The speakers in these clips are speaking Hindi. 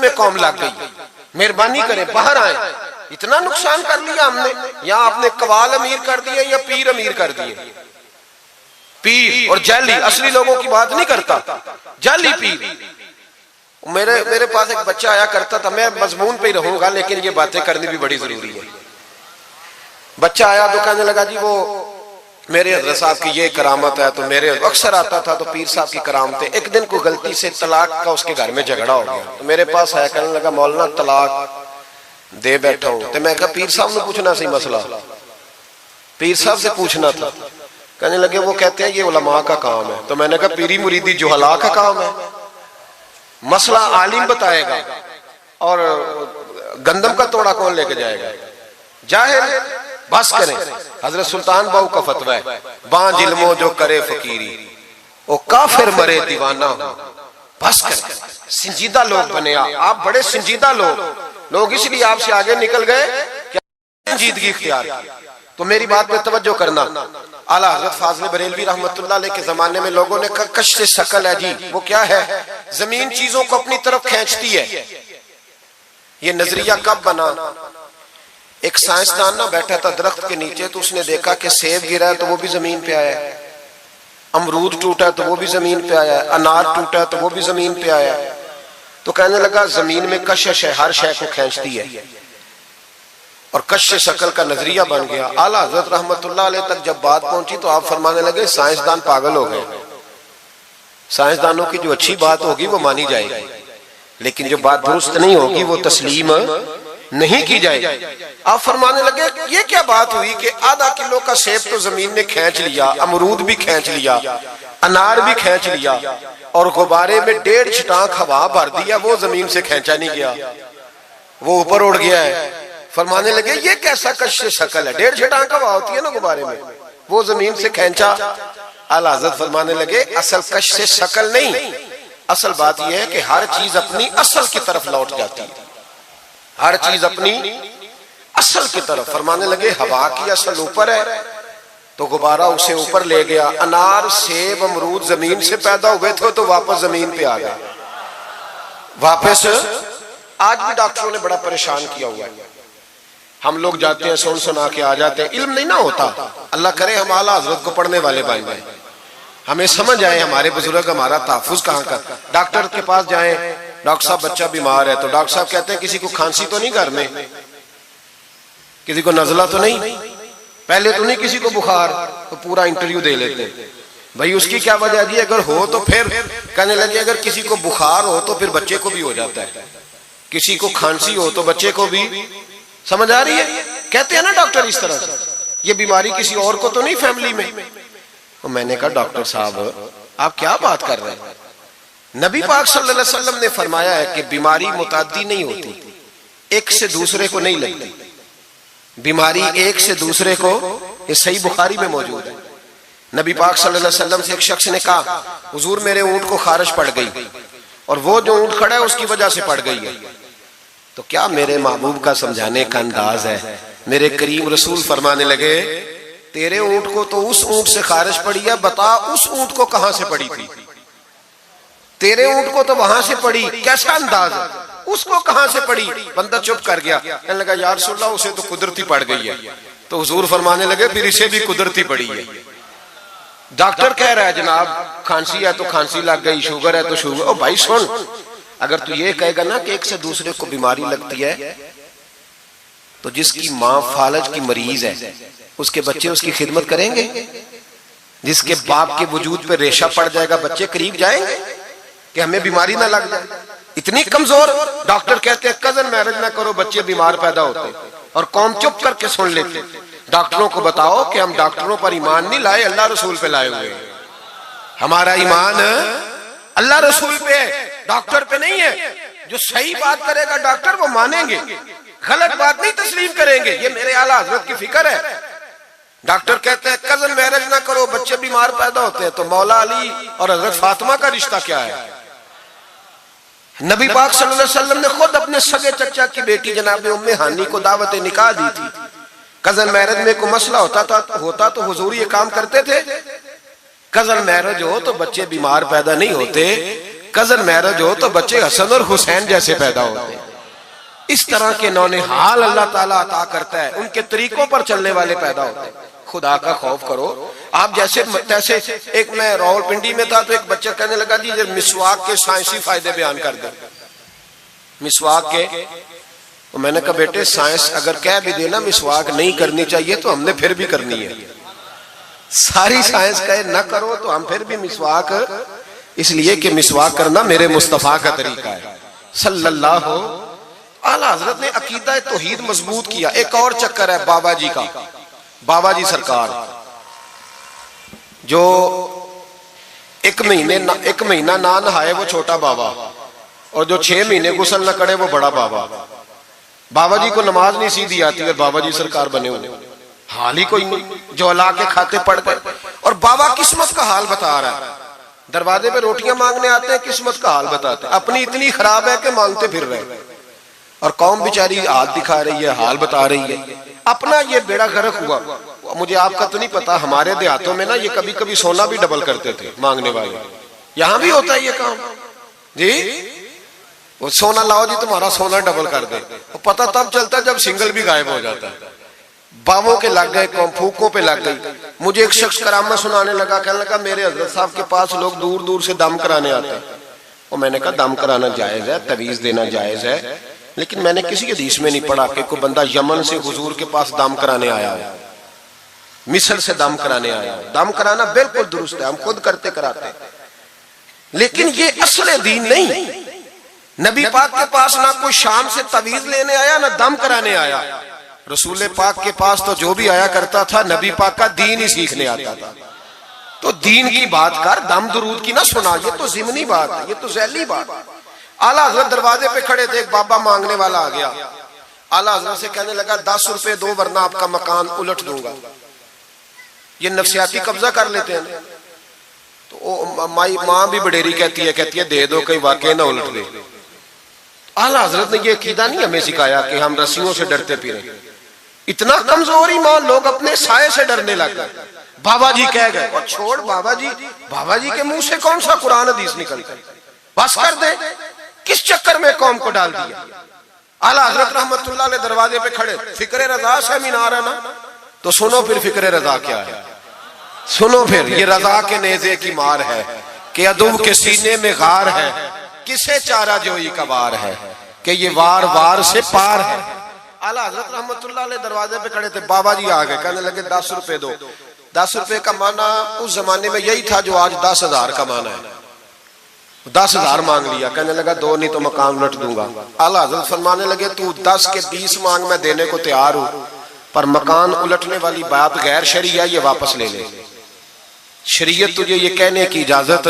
में कौम लग गई, मेहरबानी करें बाहर आए, इतना नुकसान कर लिया हमने। यहाँ आपने कवाल अमीर कर दिए या पीर अमीर कर दिए। पीर और जाली, असली लोगों की बात नहीं करता, जाली पीर। मेरे पास एक बच्चा आया करता था, मैं मजमून पे ही रहूंगा लेकिन ये बातें करनी भी बड़ी जरूरी है। बच्चा आया तो कहने लगा जी वो मेरे हज़रत साहब की ये करामत है, तो मेरे अक्सर आता था तो पीर साहब की करामत है। एक दिन को गलती से तलाक का उसके घर में झगड़ा हो गया, तो मेरे पास आया, कहने लगा मौलाना तलाक दे बैठा हूं। तो मैं कहा पीर साहब ने पूछना सही मसला, पीर साहब से पूछना था। कहने लगे वो कहते हैं ये उलमा का काम है। तो मैंने कहा पीरी मुरीदी जुहला का काम है, मसला आलिम बताएगा और गंदम का तोड़ा कौन लेके जाएगा, जाहिल। बस करें, हजरत सुल्तान बाहू का फतवा है, बांझ इल्मो जो करे फकीरी वो काफिर मरे दीवाना हो। बस करें, संजीदा लोग बने आप बड़े संजीदा लोग इसलिए आपसे आगे निकल गए कि संजीदगी इख्तियार की। तो मेरी बात पे तवज्जो करना। आला हजरत फाज़िल बरेलवी रहमतुल्लाह अलैह के जमाने में लोगों ने कहा कश्श शकल है जी, वो क्या है, जमीन चीजों को अपनी तरफ खींचती है। ये नजरिया कब बना, एक साइंसदान ना बैठा था दरख्त के नीचे, तो उसने देखा कि सेब गिरा है तो वो भी जमीन पे आया है, अमरूद टूटा है तो वो भी जमीन पे आया है, अनार टूटा है तो वो भी जमीन पे आया है। तो कहने लगा जमीन में कशिश है, हर शय को खींचती है, और कश्श शकल का नजरिया बन गया। आला हजरत रहमतुल्लाह अलैह तक जब बात पहुंची तो आप फरमाने लगे साइंसदान पागल हो गए, साइंसदानों की जो अच्छी बात होगी वो मानी जाएगी, लेकिन जो बात दुरुस्त नहीं होगी वो तस्लीम नहीं की जाएगी। आप फरमाने लगे ये क्या बात हुई कि आधा किलो का सेब तो जमीन ने खींच लिया, अमरूद भी खींच लिया, अनार भी खींच लिया, और गुब्बारे में 1.5 छटाक हवा भर दिया, वो जमीन से खींचा नहीं गया, वो ऊपर उड़ गया है। फरमाने लगे ये कैसा कश्श शकल है, 1.5 छटाक हवा होती है ना गुब्बारे में, वो जमीन से खींचा। आला हज़रत फरमाने लगे असल कश्श शकल नहीं, असल बात यह है कि हर चीज अपनी असल की तरफ लौट जाती है, हर चीज अपनी असल की तरफ। फरमाने लगे हवा की असल ऊपर है तो गुब्बारा उसे ऊपर ले गया। अनार सेब अमरूद जमीन से पैदा हुए थे तो वापस जमीन पे आ गए, वापस। आज भी डॉक्टरों ने बड़ा परेशान किया हुआ है, हम लोग जाते हैं सुन सुना के आ जाते हैं, इल्म नहीं ना होता। अल्लाह करे हम आला हजरत को पढ़ने वाले भाई भाई, हमें समझ आए हमारे बुजुर्ग हमारा तहफ्फुज कहाँ का। डॉक्टर के पास जाएं, डॉक्टर साहब बच्चा बीमार है, तो डॉक्टर साहब कहते हैं किसी को खांसी तो नहीं घर में, किसी को नजला तो नहीं, पहले तो नहीं किसी को बुखार, तो पूरा इंटरव्यू दे लेते हैं भाई उसकी क्या वजह जी, अगर हो तो फिर कहने लगे अगर किसी को बुखार हो तो फिर बच्चे को भी हो जाता है, किसी को खांसी हो तो बच्चे को भी। समझ आ रही है, कहते हैं ना डॉक्टर इस तरह से, ये बीमारी किसी और को तो नहीं फैमिली में। तो मैंने कहा डॉक्टर साहब आप क्या बात कर रहे हैं, नबी पाक सल्लल्लाहु अलैहि वसल्लम ने फरमाया है कि बीमारी मुताद्दी नहीं होती, एक से दूसरे को नहीं लगती, बीमारी एक से दूसरे को, ये सही बुखारी में मौजूद है। नबी पाक सल्लल्लाहु अलैहि वसल्लम से एक शख्स ने कहा हुजूर मेरे ऊंट को खारिश पड़ गई, और वो जो ऊंट खड़ा है उसकी वजह से पड़ गई है। तो क्या मेरे महबूब का समझाने का अंदाज है, मेरे करीम रसूल फरमाने लगे तेरे ऊंट को तो उस ऊंट से खारिश पड़ी है, बता उस ऊंट को कहां से पड़ी थी, तेरे ऊंट को तो वहां से पड़ी, कैसा अंदाज है, उसको कहां से पड़ी। बंदा चुप कर गया, कहने लगा या रसूलल्लाह उसे तो कुदरती पड़ गई है। तो हुजूर फरमाने लगे फिर इसे भी कुदरती पड़ी है। डॉक्टर कह रहा है जनाब खांसी है तो खांसी लग गई, शुगर है तो शुगर। ओ भाई सुन, अगर तू ये कहेगा ना कि एक से दूसरे को बीमारी लगती है, तो जिसकी माँ फालज की मरीज है उसके बच्चे उसकी खिदमत करेंगे, जिसके बाप के वजूद पे रेशा पड़ जाएगा बच्चे करीब जाएंगे कि हमें बीमारी ना लग जाए। इतनी कमजोर डॉक्टर कहते हैं कजन मैरिज ना करो बच्चे बीमार पैदा होते, और कौम चुप करके सुन लेते। डॉक्टरों को बताओ कि हम डॉक्टरों पर ईमान नहीं लाए, अल्लाह रसूल पे लाए हुए, हमारा ईमान अल्लाह रसूल पे है, डॉक्टर पे नहीं है। जो सही बात करेगा डॉक्टर वो मानेंगे, गलत बात नहीं तस्लीम करेंगे। ये मेरे आला हजरत की फिक्र है। डॉक्टर कहते हैं कजन मैरिज ना करो बच्चे बीमार पैदा होते हैं, तो मौला अली और हजरत फातिमा का रिश्ता क्या है। नबी पाक सल्लल्लाहु अलैहि वसल्लम ने खुद अपने सगे चचा की बेटी जनाब उम्मे हानी को दावत निकाह दी थी। कजन मैरिज में कोई मसला होता तो हुजूर ये काम करते थे। कजन मैरिज हो तो बच्चे बीमार पैदा नहीं होते, कजन मैरिज हो तो बच्चे हसन और हुसैन जैसे पैदा होते हैं। इस तरह के नौने हाल अल्लाह ताला अता करता है, उनके तरीकों पर चलने वाले पैदा होते हैं। खुदा का खौफ करो। आप जैसे तैसे, एक मैं रावलपिंडी में था तो एक बच्चा कहने लगा जी ये मिसवाक के साइंसी फायदे बयान कर दे। मिसवाक के, तो मैंने कहा बेटे साइंस अगर कह भी देना मिसवाक नहीं करनी चाहिए तो हमने फिर भी करनी है। सारी साइंस कहे ना करो तो हम फिर भी मिसवाक, इसलिए कि मिसवाक करना मेरे मुस्तफा का तरीका है सल्लल्लाहु। आला हजरत ने अकीदा तौहीद मजबूत किया। एक और चक्कर है बाबा जी का। बाबा जी सरकार जो एक महीना ना नहाए वो छोटा बाबा, और जो 6 महीने गुस्ल न करे वो बड़ा बाबा। बाबा जी को नमाज नहीं सीधी आती और बाबा जी सरकार बने हुए, हाल ही कोई नहीं। जो अल्लाह के खाते पढ़ गए और बाबा किस्मत का हाल बता रहा है। दरवाजे पे रोटियां मांगने आते हैं, किस्मत का हाल बताते हैं। अपनी इतनी खराब है कि मांगते फिर रहे, और कौम बेचारी हाथ दिखा रही है, हाल बता रही है। अपना ये बेड़ा गर्क हुआ। मुझे आपका तो नहीं पता, हमारे देहातों में ना ये कभी कभी सोना भी डबल करते थे मांगने वाले। यहाँ भी होता है ये काम जी, वो सोना लाओ जी तुम्हारा सोना डबल कर दे। वो पता तब चलता है जब सिंगल भी गायब हो जाता है। बावों के लग गए, फूकों पे लग गई। मुझे एक शख्स करामा सुनाने लगा, कहने लगा मेरे हजरत साहब के पास लोग दूर दूर से दम कराने आते हैं। और मैंने कहा दम कराना जायज है, तवीज देना जायज है, लेकिन मैंने किसी के हदीस में नहीं पढ़ा कि कोई बंदा यमन से हुजूर के पास दम कराने आया है, मिस्र से दम कराने आया है। दम कराना बिल्कुल दुरुस्त है, हम खुद करते कराते हैं, लेकिन ये असल दीन नहीं। नबी पाक के पास ना कोई शाम से तवीज लेने आया ना दम कराने आया। रसूल पाक के पास तो जो भी आया करता था नबी पाक का दीन ही सीखने आता था। तो दीन की बात कर, दम दुरूद की ना सुना, ये तो जिमनी बात है, ये तो ज़ैली बात है। आला हजरत दरवाजे पे खड़े थे, एक बाबा मांगने वाला आ गया। आला हजरत से कहने लगा 10 रुपए दो वरना आपका मकान उलट दूंगा। ये नफसियाती कब्जा कर लेते हैं। तो माँ भी बडेरी कहती है दे दो कहीं वाकई ना उलट दे। आला हजरत ने ये अकीदा नहीं हमें सिखाया कि हम रस्सियों से डरते फिरे। इतना कमजोर ईमान, लोग अपने साये से डरने लग गए। बाबा जी कह गए, और छोड़ बाबा जी के मुंह से कौन सा कुरान हदीस निकलता है, बस कर दे। किस चक्कर में कौम को डाल दिया। आला हजरत रहमतुल्लाह अलैह दरवाजे पे खड़े, फिक्र रजा से मीनार है ना, तो सुनो फिर फिक्र रजा क्या है। सुनो फिर, ये रजा के नेज़े की मार है कि अदू के सीने में गार है, किसे चारा जोई का वार है कि ये वार वार से पार है। आला हजरत रहमतुल्लाह अलैह दरवाजे पे खड़े थे। बाबा जी आ गए, कहने लगे 10 रुपए दो। 10 रुपए का माना उस जमाने में यही था जो आज 10,000 का माना है। 10,000 मांग लिया, कहने लगा दो नहीं तो मकान उलट दूंगा। आला हजरत फरमाने लगे तू 10 के 20 मांग, मैं देने को तैयार हूं, पर मकान उलटने वाली बात गैर शरई है, ये वापस ले ले। शरीयत तुझे ये कहने की इजाजत,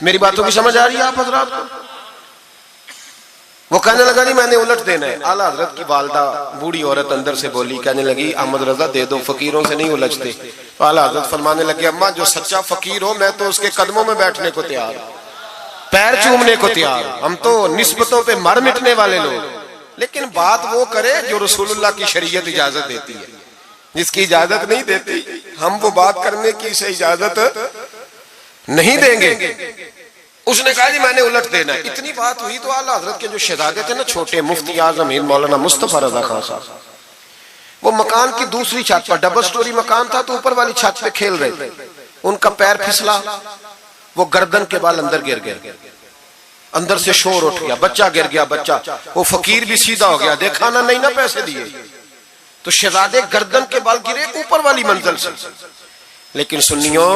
मेरी बातों की समझ आ रही है आप हजरात को? वो कहने लगा नहीं मैंने उलट देना है। आला हजरत की वालदा बूढ़ी औरत अंदर से बोली, कहने लगी अहमद रजा दे दो, फकीरों से नहीं उलझते। तो आला हजरत फरमाने लगे अम्मा जो सच्चा फकीर हो मैं तो उसके कदमों में बैठने को तैयार हूं, पैर चूमने को तैयार। हम तो निस्बतों पे मर मिटने वाले लोग, लेकिन बात वो करे जो रसूलुल्लाह की शरीयत इजाजत देती है। जिसकी इजाजत नहीं देती हम वो बात करने की से इजाजत नहीं देंगे। उसने कहा जी मैंने उलट देना है। इतनी बात हुई तो आला हजरत के जो शहजादे थे ना, छोटे मुफ्ती आजम हिंद मौलाना मुस्तफा रजा खान साहब, वो मकान की दूसरी छत पर, डबल स्टोरी मकान था, तो ऊपर वाली छत पे खेल रहे थे। उनका पैर फिसला, वो गर्दन के बाल अंदर गिर गए, अंदर से शोर उठ गया, बच्चा गिर गया। बच्चा, वो फकीर भी सीधा हो गया, देखा ना नहीं ना पैसे दिए, तो शहजादे गर्दन के बाल गिरे ऊपर वाली मंजिल से। लेकिन सुन्नियों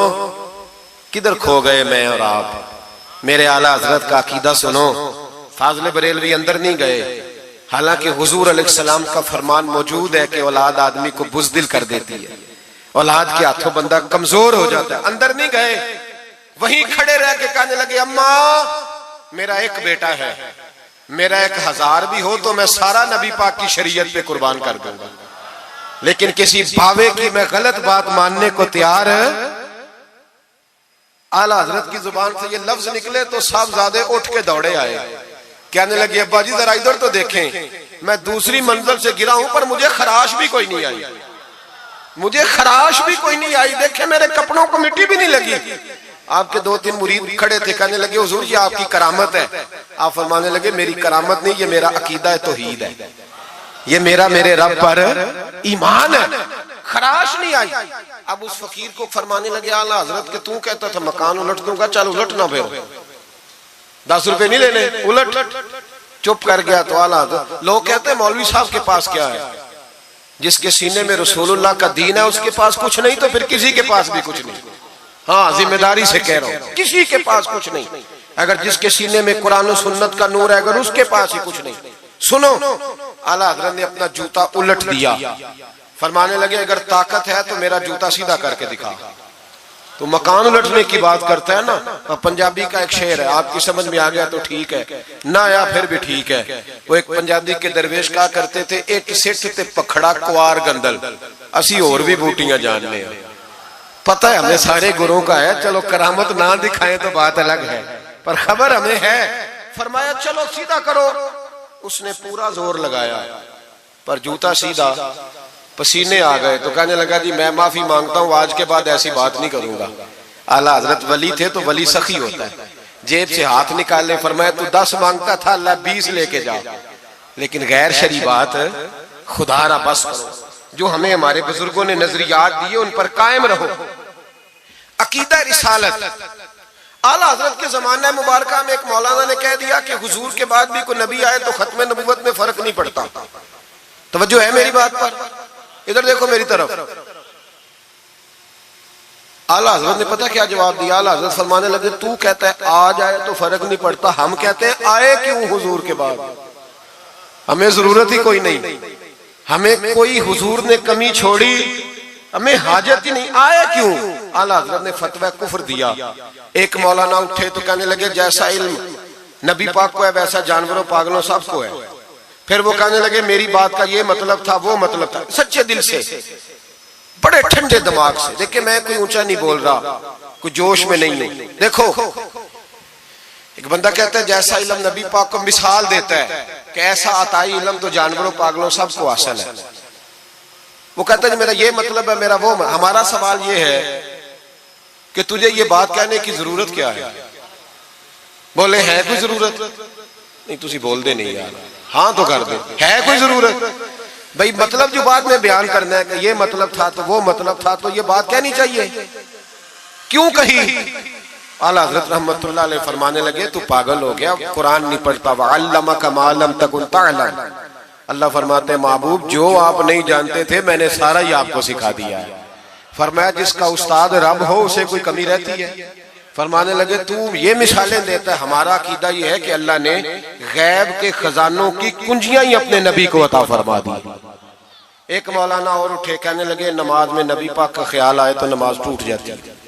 किधर खो गए मैं और आप। मेरे आला हजरत का अकीदा सुनो। फाज़िल बरेलवी अंदर नहीं गए, हालांकि हुजूर अलैहिस्सलाम का फरमान मौजूद है कि औलाद आदमी को बुज़दिल कर देती है, औलाद के हाथों बंदा कमजोर हो जाता है। अंदर नहीं गए, वहीं खड़े रह के कहने लगे अम्मा मेरा एक बेटा है, मेरा 1000 भी हो तो मैं सारा नबी पाक की शरीयत पे कुर्बान कर दूंगा, लेकिन किसी भावे की मैं गलत बात मानने को तैयार है। आला हजरत की जुबान से ये लफ्ज निकले तो साहबजादे उठ के दौड़े आए, कहने लगे अब्बा जी जरा इधर तो देखें, मैं दूसरी मंजिल से गिरा हूं पर मुझे खराश भी कोई नहीं आई, मुझे खराश भी कोई नहीं आई, देखे मेरे कपड़ों को मिट्टी भी नहीं लगी। आपके 2-3 मुरीद खड़े थे, कहने लगे हुजूर ये आपकी करामत है। आप फरमाने लगे मेरी करामत नहीं, ये मेरा अकीदा है, तौहीद है, ये मेरे रब पर ईमान है। खराश नहीं आई। अब उस फकीर को फरमाने लगे आला हजरत के तू कहता था मकान उलट दूंगा, चल उलट ना, फिर 10 रुपए नहीं लेने, उलट। चुप कर गया। तो आला हजरत, लोग कहते हैं मौलवी साहब के पास क्या है, जिसके सीने में रसूलुल्लाह का दीन है उसके पास कुछ नहीं, तो फिर किसी के पास भी कुछ नहीं। हाँ, जिम्मेदारी से कह रहा हूं, किसी के पास कुछ नहीं। अगर जिसके सीने में कुरान और सुन्नत का नूर है, अगर उसके पास ही कुछ नहीं। सुनो, आला हजरत ने अपना जूता उलट दिया, फरमाने लगे अगर ताकत है तो मेरा जूता सीधा करके दिखा। तो मकान उलटने की बात करता है ना, पंजाबी का एक शेर है, आपकी समझ में आ गया तो ठीक है, ना आया फिर भी ठीक है। वो एक पंजाबी के दरवेश कहा करते थे, एक सिट ते पखड़ा कुआर गंदल, असी और भी बूटियां जानने। पता है हमें सारे गुरुओं का है, चलो करामत ना दिखाएं तो बात अलग है, पर खबर हमें है। फरमाया चलो सीधा करो। उसने पूरा जोर लगाया पर जूता सीधा, पसीने आ गए। तो कहने लगा जी मैं माफी मांगता हूं, आज के बाद ऐसी बात नहीं करूंगा। आला हजरत वली थे तो वली सखी होता है, जेब से हाथ निकाले, फरमाया तू 10 मांगता था, अल्लाह 20 लेके जा, लेकिन गैर शरी बात खुदा रा बस करो। जो हमें हमारे बुजुर्गों ने नजरियात दिए उन पर कायम रहो। अकीदा रिसालत। आला हजरत के जमाना मुबारका में एक मौलाना ने कह दिया कि हुजूर के बाद भी कोई नबी आए तो खत्म नबूवत में फर्क नहीं पड़ता। तवज्जो है मेरी बात पर? इधर देखो मेरी तरफ। आला हजरत ने पता क्या जवाब दिया? आला हजरत फरमाने लगे तू कहता है आ जाए तो फर्क नहीं पड़ता, हम कहते हैं आए क्यों हुजूर के बाद? हमें जरूरत ही कोई नहीं, हमें कोई हुजूर ने कमी छोड़ी, हमें हाजत ही नहीं, आए क्यों? आला हजरत ने फतवा कुफ्र दिया। एक मौलाना उठे तो कहने लगे जैसा इल्म नबी पाक को है वैसा जानवरों पागलों सबको है। फिर वो कहने लगे मेरी बात का ये मतलब था, वो मतलब था, सच्चे दिल से, बड़े ठंडे दिमाग से। देखिए मैं कोई ऊंचा नहीं बोल रहा, कोई जोश में नहीं हूं। देखो एक बंदा कहता है जैसा इल्म नबी पाक को मिसाल देता है कि ऐसा अताई इल्म तो जानवरों पागलों सबको हासिल है। वो कहता है मेरा ये मतलब है, मेरा वो। हमारा सवाल ये है कि तुझे ये बात कहने की जरूरत क्या है? बोले है कोई जरूरत? नहीं तुसी बोल दे नहीं यार, हाँ तो कर दे, है कोई जरूरत? भाई मतलब जो बात में बयान करना है कि ये मतलब था तो वो मतलब था, तो ये बात कहनी चाहिए, क्यों कही? आला हज़रत रहमतुल्लाह अलैह फरमाने लगे तू पागल हो गया, कुरान नहीं पढ़ता। वअल्लमका मा लम तकुन तअलम। अल्लाह फरमाते हैं महबूब जो आप नहीं जानते थे मैंने सारा ही आपको सिखा दिया है। फरमाया जिसका उस्ताद रब हो उसे कोई कमी रहती है? फरमाने लगे तू ये मिसालें देता है, हमारा अकीदा ये है कि अल्लाह ने गैब के खजानों की कुंजियां ही अपने नबी को अता फरमा दी। एक मौलाना और उठे कहने लगे नमाज में नबी पाक का ख्याल आए तो नमाज टूट जाती है।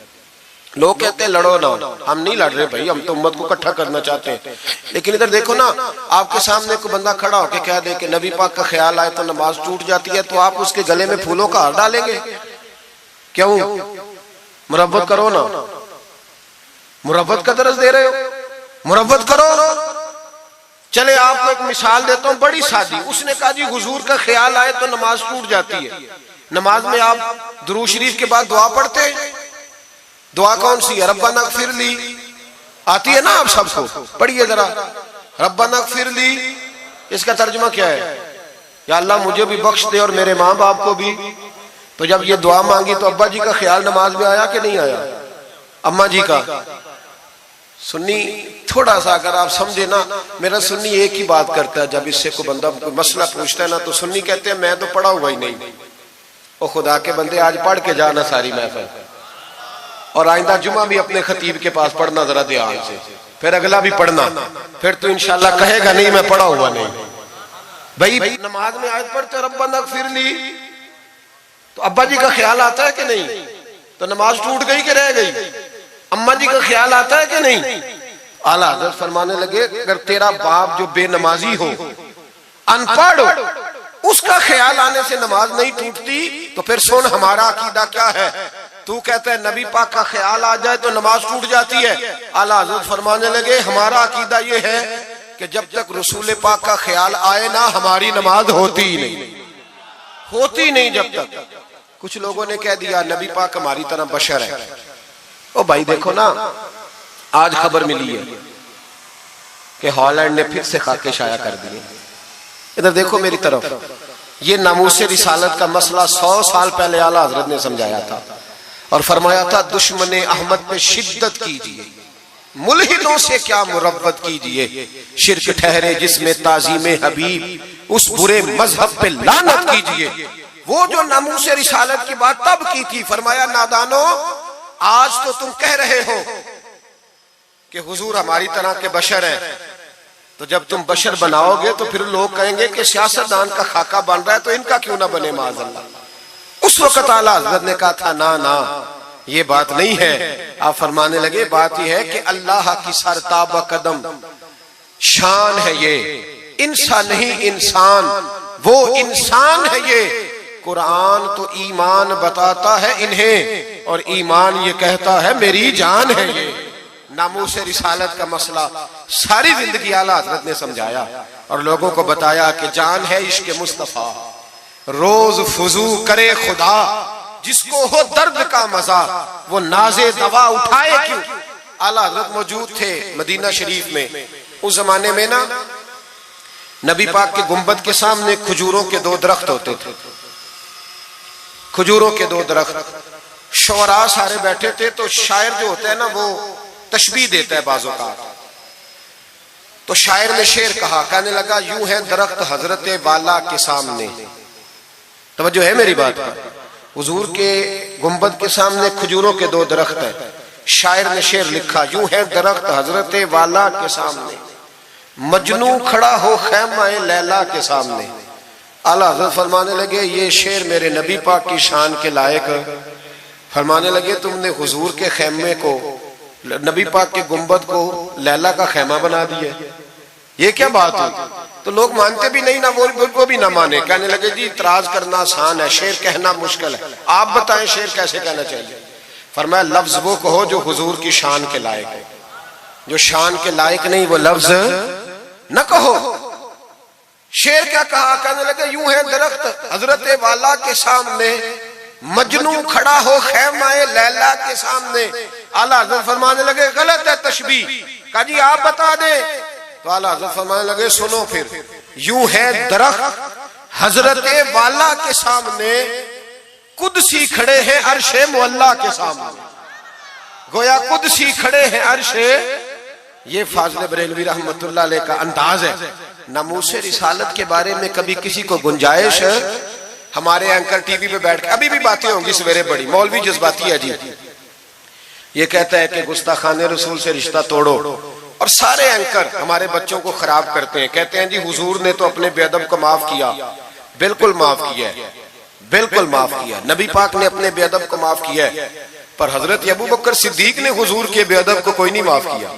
लोग कहते हैं लड़ो ना, हम नहीं लड़ रहे भाई, हम तो उम्मत को इकट्ठा करना चाहते हैं। लेकिन इधर देखो ना, आपके सामने कोई बंदा खड़ा होकर कह दे कि नबी पाक का ख्याल आए तो नमाज टूट जाती है, तो आप उसके गले में फूलों का हार डालेंगे? क्यों? मुरब्बत करो ना, मुरब्बत का दर्ज दे रहे हो, मुरब्बत करो। चले आपको एक मिसाल देता हूं बड़ी सादी। उसने कहा जी हुजूर का ख्याल आए तो नमाज टूट जाती है। नमाज में आप दुरूद शरीफ के बाद दुआ पढ़ते, दुआ कौन सी है? रब्बना इग़फिरली आती है ना आप सबको, पढ़िए जरा, रब्बना इग़फिरली। इसका तर्जुमा क्या है? या अल्लाह मुझे भी बख्श दे और मेरे माँ बाप को भी। तो जब ये दुआ मांगी तो अब्बा जी का ख्याल नमाज में आया कि नहीं आया? अम्मा जी का? सुन्नी थोड़ा सा अगर आप समझे ना, मेरा सुन्नी एक ही बात करता है, जब इससे कोई बंदा मसला पूछता है ना तो सुन्नी कहते हैं मैं तो पढ़ा हुआ ही नहीं। ओ खुदा के बंदे आज पढ़ के जाना सारी महफिल, और आइंदा जुमा भी अपने खतीब के पास पढ़ना जरा ध्यान से, फिर अगला भी पढ़ना, फिर तो इंशाल्लाह कहेगा नहीं मैं पढ़ा हुआ नहीं। भाई नमाज में आयत पढ़ते रब्बना इग़फिरली, तो अब्बा जी का ख्याल आता है कि नहीं? तो नमाज टूट गई कि रह गई? अम्मा जी का ख्याल आता है कि नहीं? आला हज़रत फरमाने लगे अगर तेरा बाप जो बेनमाजी हो, अनपढ़ हो, उसका ख्याल आने से नमाज नहीं टूटती, तो फिर सुन हमारा अकीदा क्या है। तू कहता है नबी पाक का ख्याल आ जाए तो नमाज टूट जाती है। आला हज़रत फरमाने लगे हमारा अकीदा ये है कि जब तक रसूल पाक का ख्याल आए ना हमारी नमाज होती ही नहीं, होती नहीं जब तक। कुछ लोगों ने कह दिया नबी पाक हमारी तरह बशर है, ओ भाई देखो ना, आज खबर मिली है कि हॉलैंड ने फिर से खाके शाया कर दिए। इधर देखो मेरी तरफ, ये नामूसे रिसालत का मसला 100 साल पहले आला हजरत ने समझाया था और फरमाया था दुश्मन अहमद पे शिद्दत कीजिए, मुल्हिदों से क्या मुरव्वत कीजिए, शिर्क ठहरे जिसमें ताजीम हबीब, उस बुरे मजहब पे लानत कीजिए। वो जो नामूसे रिसालत की बात तब की थी, फरमाया नादानो आज तो तुम कह रहे हो कि हुजूर हमारी तरह के बशर हैं, तो जब तुम बशर बनाओगे तो फिर लोग कहेंगे कि सियासतदान का खाका बन रहा है तो इनका क्यों ना बने माज़अल्लाह। उस वक्त आला हज़रत ने कहा था ना ना ये बात नहीं है। आप फरमाने लगे बात यह है कि अल्लाह की सरताबा कदम शान है ये, इंसान नहीं इंसान, वो इंसान है ये। कुरान तो ईमान बताता है इन्हें और ईमान ये कहता है मेरी जान है ये। नामूसे रिसालत का मसला सारी जिंदगी आला हज़रत ने समझाया और लोगों को बताया कि जान है इश्क मुस्तफा, रोज फुजू करे खुदा, जिसको हो दर्द का मजा वो नाजे दवा उठाए क्यों। आला हज़रत मौजूद थे मदीना शरीफ में। उस जमाने में ना नबी पाक के गुंबद के सामने खजूरों के 2 दरख्त होते थे, खजूरों के 2 दरख्त। शोरा सारे बैठे थे, तो शायर जो होता है ना वो तशबीह देता है बाजों का। तो शायर ने शेर कहा, कहने लगा यूं है दरख्त हजरत वाला के सामने। तवज्जो है मेरी बात पर। हुजूर के गुंबद के सामने खजूरों के 2 दरख्त है। शायर ने शेर लिखा, यूं है दरख्त हजरत वाला के सामने, मजनू खड़ा हो खैमाए लैला के सामने। आला हज़रत फरमाने लगे ये शेर मेरे नबी पाक की शान के लायक। फरमाने लगे तुमने हुजूर के खैमे को, नबी पाक के गुंबद को लैला का खैमा बना दिया, ये क्या बात हुई। तो लोग मानते भी नहीं ना, वो भी ना माने। कहने लगे जी इतराज करना आसान है, शेर कहना मुश्किल है, आप बताएं शेर कैसे कहना चाहिए। फरमाया लफ्ज वो कहो जो हुजूर की शान के लायक है, जो शान के लायक नहीं वो लफ्ज न कहो। शेर क्या कहा, कहने लगे यूं है दरख्त हजरत वाला के सामने, मजनू खड़ा हो खैमाए लैला के सामने। आला हज़रत फरमाने लगे गलत है तशबीह। कहा जी आप बता दे। तो आला हज़रत फरमाने लगे सुनो फिर, यूं है दरख्त हजरत वाला के सामने, कुदसी खड़े हैं अर्शे मुअल्ला के सामने। गोया कुदसी खड़े हैं अर्शे। ये फाज़िल बरेलवी रहमतुल्लाह अलैह का अंदाज है। नामूसे रिसालत के बारे में कभी किसी को गुंजाइश, हमारे एंकर टीवी पे बैठ के अभी भी बातें होंगी सवेरे बड़ी, मौलवी जज्बाती है जी, ये कहता है कि गुस्ताखाने रसूल से रिश्ता तोड़ो, और सारे एंकर हमारे बच्चों को खराब करते हैं। कहते हैं जी हुजूर ने तो अपने बेअदब को माफ किया। बिल्कुल माफ किया है, बिल्कुल माफ किया। नबी पाक ने अपने बेअदब को माफ किया है, पर हजरत अबू बकर सिद्दीक ने हुजूर के बेअदब को कोई नहीं माफ किया।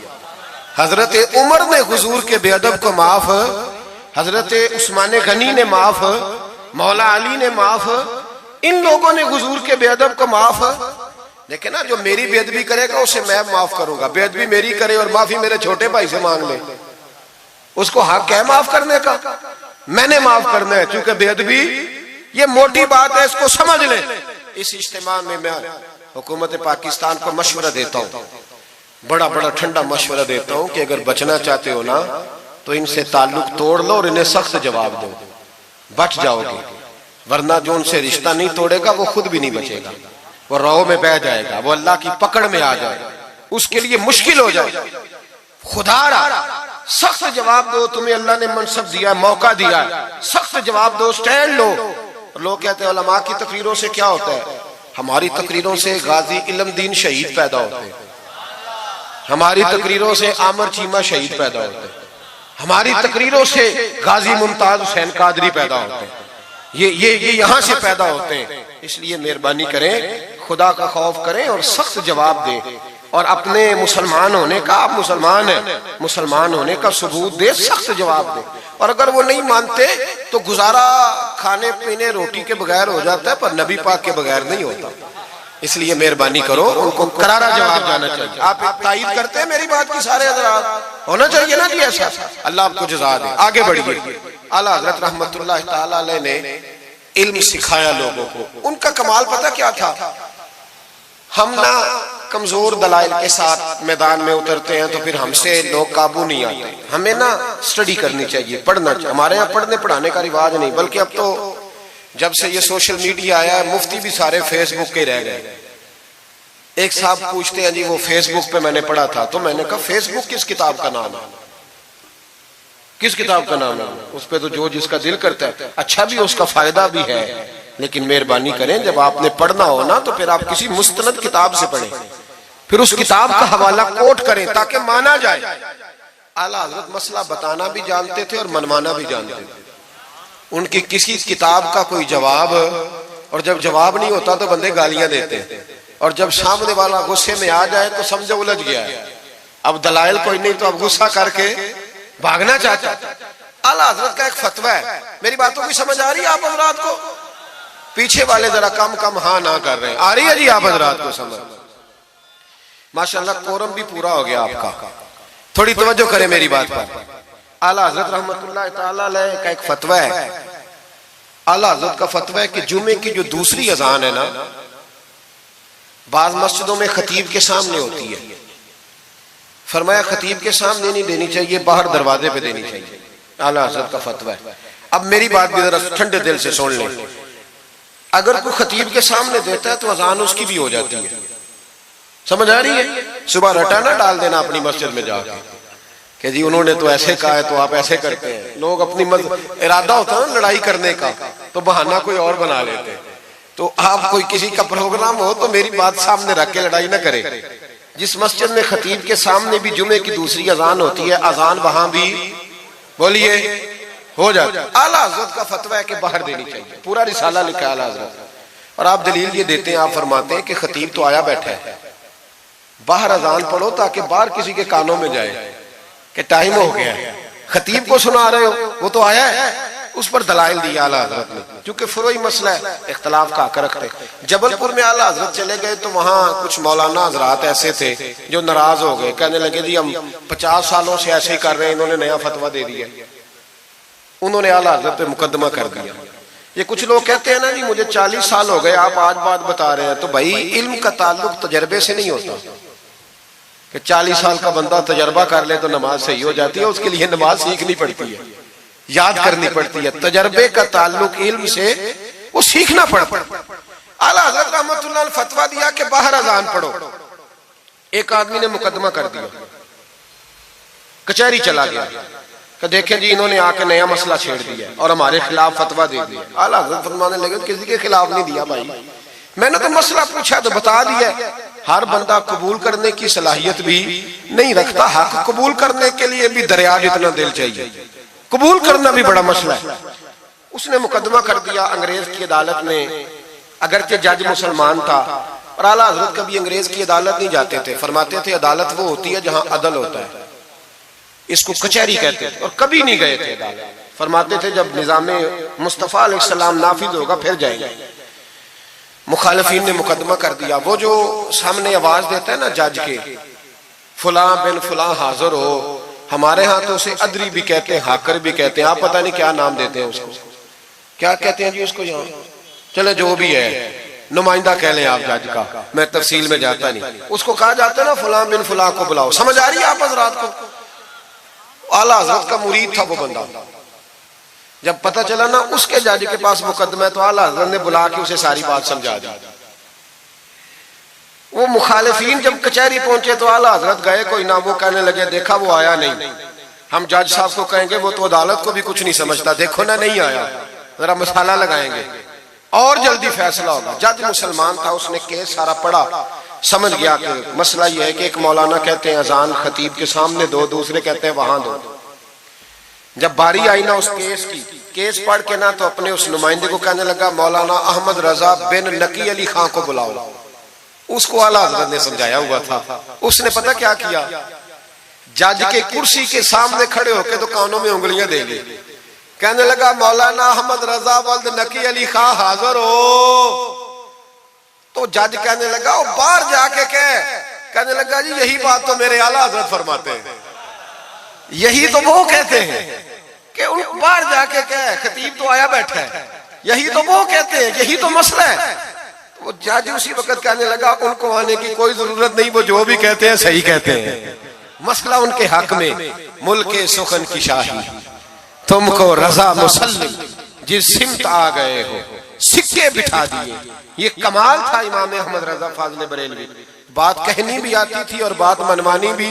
हजरत उमर ने हुजूर के बेअदब को माफ, हजरत उस्मान गनी ने माफ, मौला अली ने माफ, इन लोगों ने हुजूर के बेअदब को माफ। लेकिन ना जो मेरी बेअदबी करेगा उसे मैं माफ करूंगा। बेअदबी मेरी करे और माफी मेरे छोटे भाई से मांग ले, उसको हक है माफ करने का, मैंने माफ करना है। क्योंकि बेअदबी ये मोटी बात है, इसको समझ ले। इस इज्तिमा में मैं हुकूमत पाकिस्तान को मशवरा देता हूँ, बड़ा बड़ा ठंडा मशवरा देता हूँ कि अगर बचना चाहते हो ना तो इनसे ताल्लुक तोड़ लो और इन्हें सख्त जवाब दो, बच जाओगे। वरना जो उनसे रिश्ता नहीं तोड़ेगा वो खुद भी नहीं बचेगा, वो राह में बह जाएगा, वो अल्लाह की पकड़ में आ जाए, उसके लिए मुश्किल हो जाए। खुदारा सख्त जवाब दो, तुम्हें अल्लाह ने मनसब दिया, मौका दिया, सख्त जवाब दो, स्टैंड लो। लोग कहते हैं उलमा की तकरीरों से क्या होता है, हमारी तकरीरों से गाजी इल्म दीन शहीद पैदा होते हैं, हमारी तकरीरों से आमर चीमा शहीद पैदा होते हैं, हमारी तकरीरों से गाजी मुमताज हुसैन कादरी पैदा होते हैं, ये यहाँ से पैदा होते हैं। इसलिए मेहरबानी करें, खुदा का खौफ करें और सख्त जवाब दें, और अपने मुसलमान होने का, आप मुसलमान हैं, मुसलमान होने का सबूत दे, सख्त जवाब दे। और अगर वो नहीं मानते तो गुजारा खाने पीने रोटी के बगैर हो जाता है, पर नबी पाक के बगैर नहीं होता। इसलिए मेहरबानी करो, उनको करारा जवाब जाना चाहिए। आप तायीद करते हैं मेरी बात की, सारे हज़रात होना चाहिए ना जी ऐसा। अल्लाह आपको जज़ा दे। आगे बढ़िए। आला हज़रत रहमतुल्लाह तआला अलैह ने इल्म सिखाया लोगों को। उनका कमाल पता क्या था, हम ना कमजोर दलाइल के साथ मैदान में उतरते हैं तो फिर हमसे लोग काबू नहीं आते। हमें ना स्टडी करनी चाहिए, पढ़ना चाहिए। हमारे यहाँ पढ़ने पढ़ाने का रिवाज नहीं, बल्कि अब तो जब से ये सोशल मीडिया आया है मुफ्ती भी सारे फेसबुक के रह गए। एक साहब पूछते हैं जी वो फेसबुक पे मैंने पढ़ा था, तो मैंने कहा फेसबुक किस किताब का नाम है, किस किताब का नाम है? उस पे तो जो जिसका दिल करता है, अच्छा भी उसका फायदा भी है, लेकिन मेहरबानी करें जब आपने पढ़ना हो ना तो फिर आप किसी मुस्तनद किताब से पढ़ें, फिर उस किताब का हवाला कोट करें ताकि माना जाए। आला हजरत मसला बताना भी जानते थे और मनवाना भी जानते थे। उनकी किसी किताब का कोई जवाब, और जब जवाब नहीं होता तो बंदे गालियां देते हैं, और जब सामने वाला गुस्से में आ जाए तो समझो उलझ गया है, अब दलाइल कोई नहीं तो अब गुस्सा करके भागना चाहता। आला हजरत का एक फतवा है, मेरी बातों की समझ आ रही है आप हजरात को? पीछे वाले जरा कम कम हाँ ना कर रहे हैं, आ रही है जी आप हजरात को समझ? माशाअल्लाह कोरम भी पूरा हो गया आपका, थोड़ी तवज्जो करें मेरी बात पर। आला हजरत रहमतुल्लाह ताला अलैह का एक फतवा है। आला हजरत का फतवा है कि जुमे की जो दूसरी अजान है ना, बाज मस्जिदों में खतीब के सामने होती है। फरमाया खतीब के सामने नहीं देनी चाहिए, बाहर दरवाजे पे देनी चाहिए। आला हजरत का फतवा है। अब मेरी बात भी जरा ठंडे दिल से सुन लें। अगर कोई खतीब के सामने देता है तो अजान उसकी भी हो जाती है, समझ आ रही है? सुबह रटा ना डाल देना अपनी मस्जिद में जाके कि जी उन्होंने तो ऐसे कहा है तो आप ऐसे करते हैं। लोग अपनी इरादा होता है ना लड़ाई करने का, तो बहाना कोई और बना लेते हैं। तो आप कोई किसी का प्रोग्राम हो तो मेरी बात सामने रख के लड़ाई ना करे। जिस मस्जिद में खतीब के सामने भी जुमे की दूसरी अजान होती है, अजान वहां भी बोलिए हो जाता है। आला हजरत का फतवा है कि बाहर देनी चाहिए, पूरा रिसाला लिखा है आला हजरत, और आप दलील ये देते हैं, आप फरमाते हैं कि खतीब तो आया बैठा है, बाहर अजान पढ़ो ताकि बाहर किसी के कानों में जाए कि टाइम हो गया है। खतीब को सुना रहे हो, वो तो आया है, उस पर दलाइल दिया आला हजरत ने, क्योंकि फुरोई मसला है, इख्तलाफ का हक रखते। जबलपुर में आला हजरत चले गए तो वहां कुछ मौलाना हजरात ऐसे थे जो नाराज हो गए, कहने लगे जी हम 50 सालों से ऐसे ही कर रहे हैं, इन्होंने नया फतवा दे दिया। उन्होंने आला हजरत पे मुकदमा कर दिया। ये कुछ लोग कहते हैं ना जी मुझे 40 साल हो गए, आप आज बात बता रहे हैं, तो भाई इल्म का ताल्लुक तजर्बे से नहीं होता कि 40 साल का बंदा तजर्बा कर ले तो नमाज सही हो जाती है। उसके लिए नमाज सीखनी पड़ती है, याद करनी पड़ती है। तजर्बे का ताल्लुक इल्म से, वो सीखना पड़ता है। आला हजरत रहमतुल्लाह अलैह फतवा दिया कि बाहर अजान पढ़ो। एक आदमी ने मुकदमा कर दिया, कचहरी चला गया कि देखें जी इन्होंने आके नया मसला छेड़ दिया और हमारे खिलाफ फतवा दे दिया। आला हजरत फरमाने लगे किसी के खिलाफ नहीं दिया भाई, मैंने तो मसला पूछा तो बता दिया। हर बंदा कबूल करने की सलाहियत भी नहीं रखता, हक कबूल करने के लिए भी दरिया जितना दिल चाहिए, कबूल करना भी बड़ा मसला है। उसने मुकदमा कर दिया अंग्रेज की अदालत में, अगरचे जज मुसलमान था, और आला हजरत कभी अंग्रेज की अदालत नहीं जाते थे। फरमाते थे अदालत वो होती है जहां अदल होता है, इसको कचहरी कहते थे, और कभी नहीं गए थे अदालत। फरमाते थे जब निजामे मुस्तफा अलैहिस्सलाम नाफिज होगा फिर जाएंगे। मुखालिफिन ने मुकदमा कर दिया। वो जो सामने आवाज देता है ना जज के, फुला बिन फुला हाजिर हो, हमारे यहाँ तो उसे अदरी भी कहते हैं, हाकर भी कहते हैं, आप पता नहीं क्या नाम देते हैं उसको, क्या कहते हैं जी उसको यहाँ, चले जो भी है, नुमाइंदा कह लें आप जज का, मैं तफसील में जाता नहीं। उसको कहा जाता है ना फुला बिन फुला को बुलाओ। समझ आ रही है आप हजरात को? आला हजरत का मुरीद था वो बंदा। जब पता चला ना उसके जज के पास मुकदमा है, तो आला हजरत ने बुला के उसे सारी बात समझा दी। वो मुखालिफिन जब कचहरी पहुंचे तो आला हजरत गए कोई ना, वो कहने लगे देखा वो आया नहीं, हम जज साहब को कहेंगे वो तो अदालत को भी कुछ नहीं समझता, देखो ना नहीं आया, जरा मसाला लगाएंगे और जल्दी फैसला होगा। जज मुसलमान था, उसने केस सारा पढ़ा, समझ गया कि मसला यह है कि एक मौलाना कहते हैं अजान खतीब के सामने दो, दूसरे कहते हैं वहां दो। जब बारी आई ना उस केस की, केस पढ़ के ना तो अपने उस नुमाइंदे को कहने लगा मौलाना अहमद रजा बिन नकी अली खां को बुलाओ। उसको आला हजरत ने समझाया हुआ था, उसने पता क्या किया, जज के कुर्सी के सामने खड़े होके तो कानों में उंगलियां दे ली, कहने लगा मौलाना अहमद रजा वल्द नकी अली खां हाजिर हो। तो जज कहने लगा वो बाहर जाके कहने लगा जी यही बात तो मेरे आला हजरत फरमाते हैं, यही तो वो कहते हैं कि उन बाहर जाके खतीब तो आया बैठा है, यही तो वो कहते हैं, यही तो मसला है। तो वो जज उसी वक्त कहने लगा उनको आने की कोई जरूरत नहीं, वो जो भी कहते हैं सही कहते हैं, मसला उनके हक में मुल्के सुखन की शाही, तुमको रजा मुसल्लिम जिस सिमत आ गए हो सिक्के बिठा दिए। ये कमाल था इमाम अहमद रजा फाज़िल बरेलवी, बात कहनी भी आती थी और बात मनवानी भी,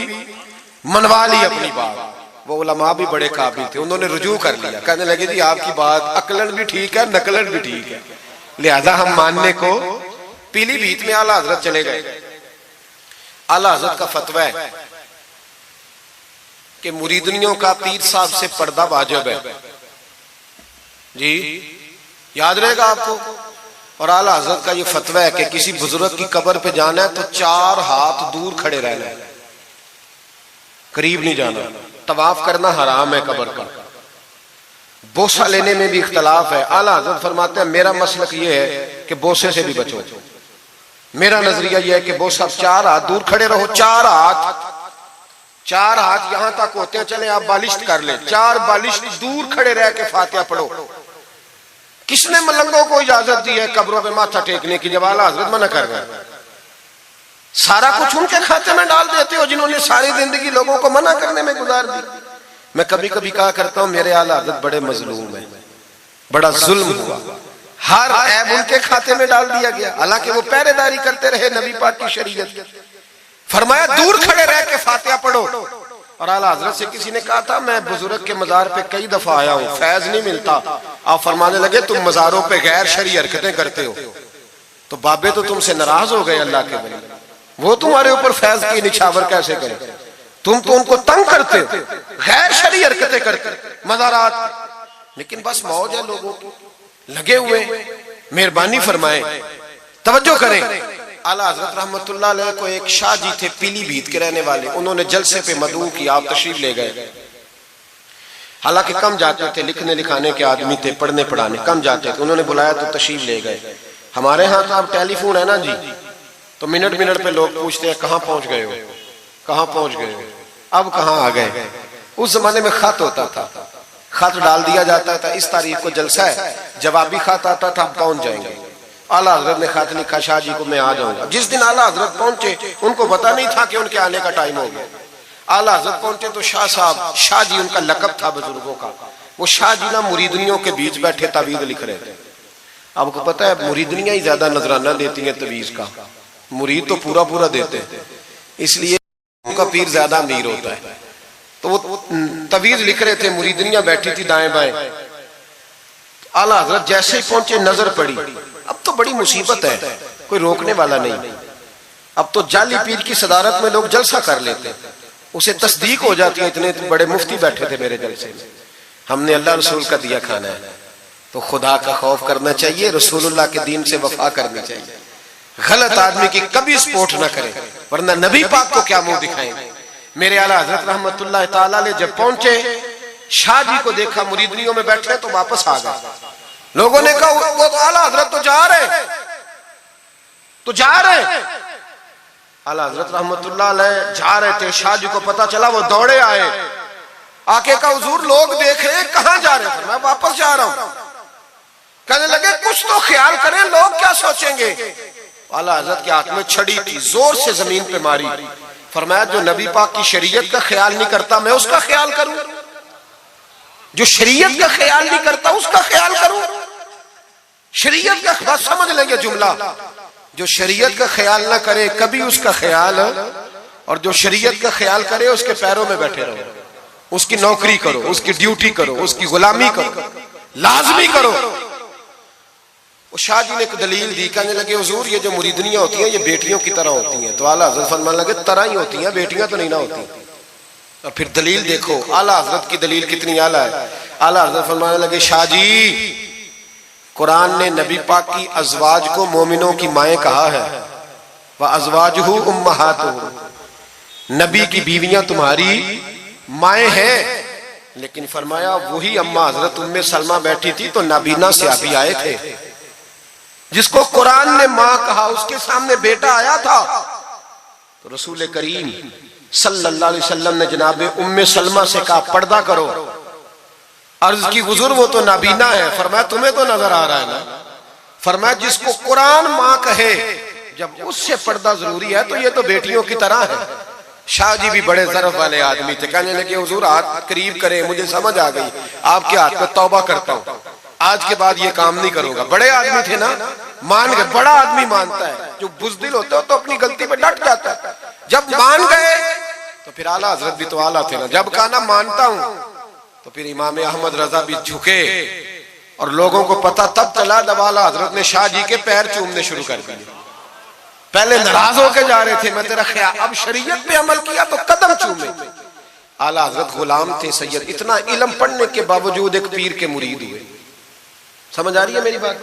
मनवा ली अपनी बात। वो उलमा भी बड़े काबिल थे, उन्होंने रुजू कर लिया, कहने लगे जी आपकी बात अकलन भी ठीक है नकलन भी ठीक है, लिहाजा हम मानने को पीलीभीत में आला हजरत चले गए। आला हजरत का फतवा है कि मुरीदनियों का पीर साहब से पर्दा वाजिब है जी, याद रहेगा आपको। और आला हजरत का ये फतवा है कि किसी बुजुर्ग की कब्र पे जाना है तो 4 हाथ दूर खड़े रहना है, करीब नहीं जाना। तवाफ करना हराम है कब्र का। बोसा लेने में भी इख्तलाफ है। आला हजरत फरमाते हैं मेरा मसलक ये है कि बोसे से भी बचो। मेरा नजरिया यह है कि बोसा 4 हाथ दूर खड़े रहो। 4 हाथ यहां तक होते हैं, चले आप बालिश कर ले, 4 बालिश दूर खड़े रह के फातिहा पढ़ो। किसने मलंगों को इजाजत दी है कब्रों पे माथा टेकने की, जब आला हजरत मना कर रहे हैं? सारा कुछ उनके खाते में डाल देते हो जिन्होंने सारी जिंदगी लोगों को मना करने में गुजार दी। मैं कभी कभी कहा करता हूं मेरे आला हजरत बड़े मजलूम है, बड़ा जुल्म हुआ, हर ऐब उनके खाते में डाल दिया गया, हालांकि वो पहरेदारी करते रहे नबी पाक की शरीयत। फरमाया दूर खड़े रह के फातिहा पढ़ो। और आला हजरत से किसी ने कहा था मैं बुजुर्ग के मजार पे कई दफा आया हूं, फैज नहीं मिलता। आप फरमाने लगे तुम मजारों पे गैर शरई हरकतें करते हो, तो बाबे तो तुमसे नाराज हो गए अल्लाह के बनी, वो तुम्हारे ऊपर फैज की निछावर कैसे करें? तुम तो उनको तंग करते हो, गैर शरई हरकतें करते मजारात। लेकिन बस मौज है लोगों को, लगे हुए। मेहरबानी फरमाए, तवज्जो करें। आला हजरत रहमतुल्लाह अलैह को एक शाह जी थे पीलीभीत के रहने वाले, उन्होंने जलसे पे मदऊ की, आप तशरीफ ले गए। हालांकि कम जाते थे, लिखने लिखाने के आदमी थे, पढ़ने पढ़ाने कम जाते थे, उन्होंने बुलाया तो तशरीफ ले गए। हमारे यहाँ तो अब टेलीफोन है ना जी, तो मिनट मिनट पे लोग पूछते हैं कहाँ पहुंच गए हो, कहाँ पहुंच गए हो, अब कहाँ आ गए। उस जमाने में खत होता था, खत डाल दिया जाता था, इस तारीख को जलसा है, जवाबी खत आता था, पहुंच जाएंगे। आला हजरत ने खत लिखा शाह जी को मैं आ जाऊंगा। जिस दिन आला हजरत पहुंचे उनको पता नहीं था कि उनके आने का टाइम हो गया। आला हजरत पहुंचे तो शाह साहब, शाह जी उनका लकब था बुजुर्गों का, वो शाह जी ना मुरीदनियों के बीच बैठे तावीज लिख रहे थे। आपको पता है मुरीदनियां ही ज्यादा नजराना देती हैं तवीज का, मुरीद तो पूरा पूरा देते हैं, इसलिए उनका पीर ज्यादा अमीर होता है। तो वो तवीज लिख रहे थे, मुरीदनियां बैठी थी दाएं बाएं। आला हजरत जैसे ही पहुंचे नजर पड़ी, अब तो बड़ी मुसीबत है, कोई रोकने वाला नहीं। अब तो जाली पीर की सदारत में लोग जलसा कर लेते, उसे तस्दीक हो जाती है, इतने बड़े मुफ्ती बैठे थे मेरे जलसे में, हमने अल्लाह रसूल का दिया खाना है। तो खुदा का खौफ करना चाहिए, रसूलुल्लाह के दीन से वफा करनी चाहिए। गलत आदमी की कभी सपोर्ट ना करें, वरना नबी पाक को क्या मुंह दिखाएंगे। मेरे आला हजरत रहमतुल्लाह ताला अलैह जब पहुंचे, शाह जी को देखा मुरीदनियों में बैठे तो वापस आ गए। लोगों ने कहा वो तो आला हजरत तो जा रहे। आला हजरत रहमतुल्लाह अलैह जा रहे थे, शाह जी को पता चला, वो दौड़े आए, आके कहा हुजूर लोग देख रहे हैं, कहां जा रहे हैं? मैं वापस जा रहा हूं। कहने लगे कुछ तो ख्याल करें, लोग क्या सोचेंगे। आला हजरत के हाथ में छड़ी थी, जोर से जमीन पे मारी। फरमाया जो नबी पाक की शरीयत का ख्याल नहीं करता मैं उसका ख्याल करूं, जो शरीयत का ख्याल नहीं करता उसका ख्याल करूं। शरीयत का बस समझ लेंगे जुमला, जो शरीयत का ख्याल ना करे कभी उसका ख्याल, और जो शरीयत का ख्याल करे उसके पैरों में बैठे रहो, उसकी नौकरी करो, उसकी ड्यूटी करो, उसकी गुलामी करो, लाजमी करो। शाह जी ने एक दलील दी, कहने लगे हुजूर ये जो मुरीदनियां होती हैं ये बेटियों की तरह होती हैं। तो आला हजरत फरमाने लगे तरह ही होती हैं, बेटियां तो नहीं ना होती। और फिर दलील देखो, आला हजरत की दलील कितनी आला है। आला हजरत फरमाने लगे शाह जी कुरान ने नबी पाक की अजवाज को मोमिनों की माएँ कहा है, वह अजवाजुहु उम्महातुहु, नबी की बीवियां तुम्हारी माएँ हैं। लेकिन फरमाया वही अम्मा हजरत उम्मे सलमा बैठी थी तो नाबीना से अभी आए थे, जिसको कुरान ने मां कहा उसके सामने बेटा आया था। तो रसूल करीम सल्लल्लाहु अलैहि वसल्लम ने जनाबे उम्मे सलमा से कहा पर्दा करो। अर्ज की हुजूर वो तो नाबीना है। फरमाया तुम्हें तो नजर आ रहा है ना। फरमाया जिसको कुरान माँ कहे जब उससे पर्दा जरूरी है तो ये तो बेटियों की तरह है। शाह जी भी बड़े ज़रफ़ वाले आदमी थे, कहने लगे हुजूर हाथ करीब करें, मुझे समझ आ गई आपके हाथ में तौबा करता हूँ, आज के बाद ये काम नहीं करूंगा। बड़े आदमी थे ना, मान गए। बड़ा आदमी मानता है, जो बुज़दिल होता है तो अपनी गलती पे डट जाता है। जब मान गए तो फिर आला हजरत भी तो आला थे ना, जब कहा ना मानता हूं तो फिर इमाम अहमद रजा भी झुके और लोगों को पता तब चला जब आला हजरत ने शाह जी के पैर चूमने शुरू कर दिए। पहले नाराज होकर जा रहे थे, मैं तेरा ख्याल, अब शरीयत पे अमल किया तो कदम चूमे। आला हजरत गुलाम थे सैयद, इतना इल्म पढ़ने के बावजूद एक पीर के मुरीद हुए। समझ आ रही है मेरी बात?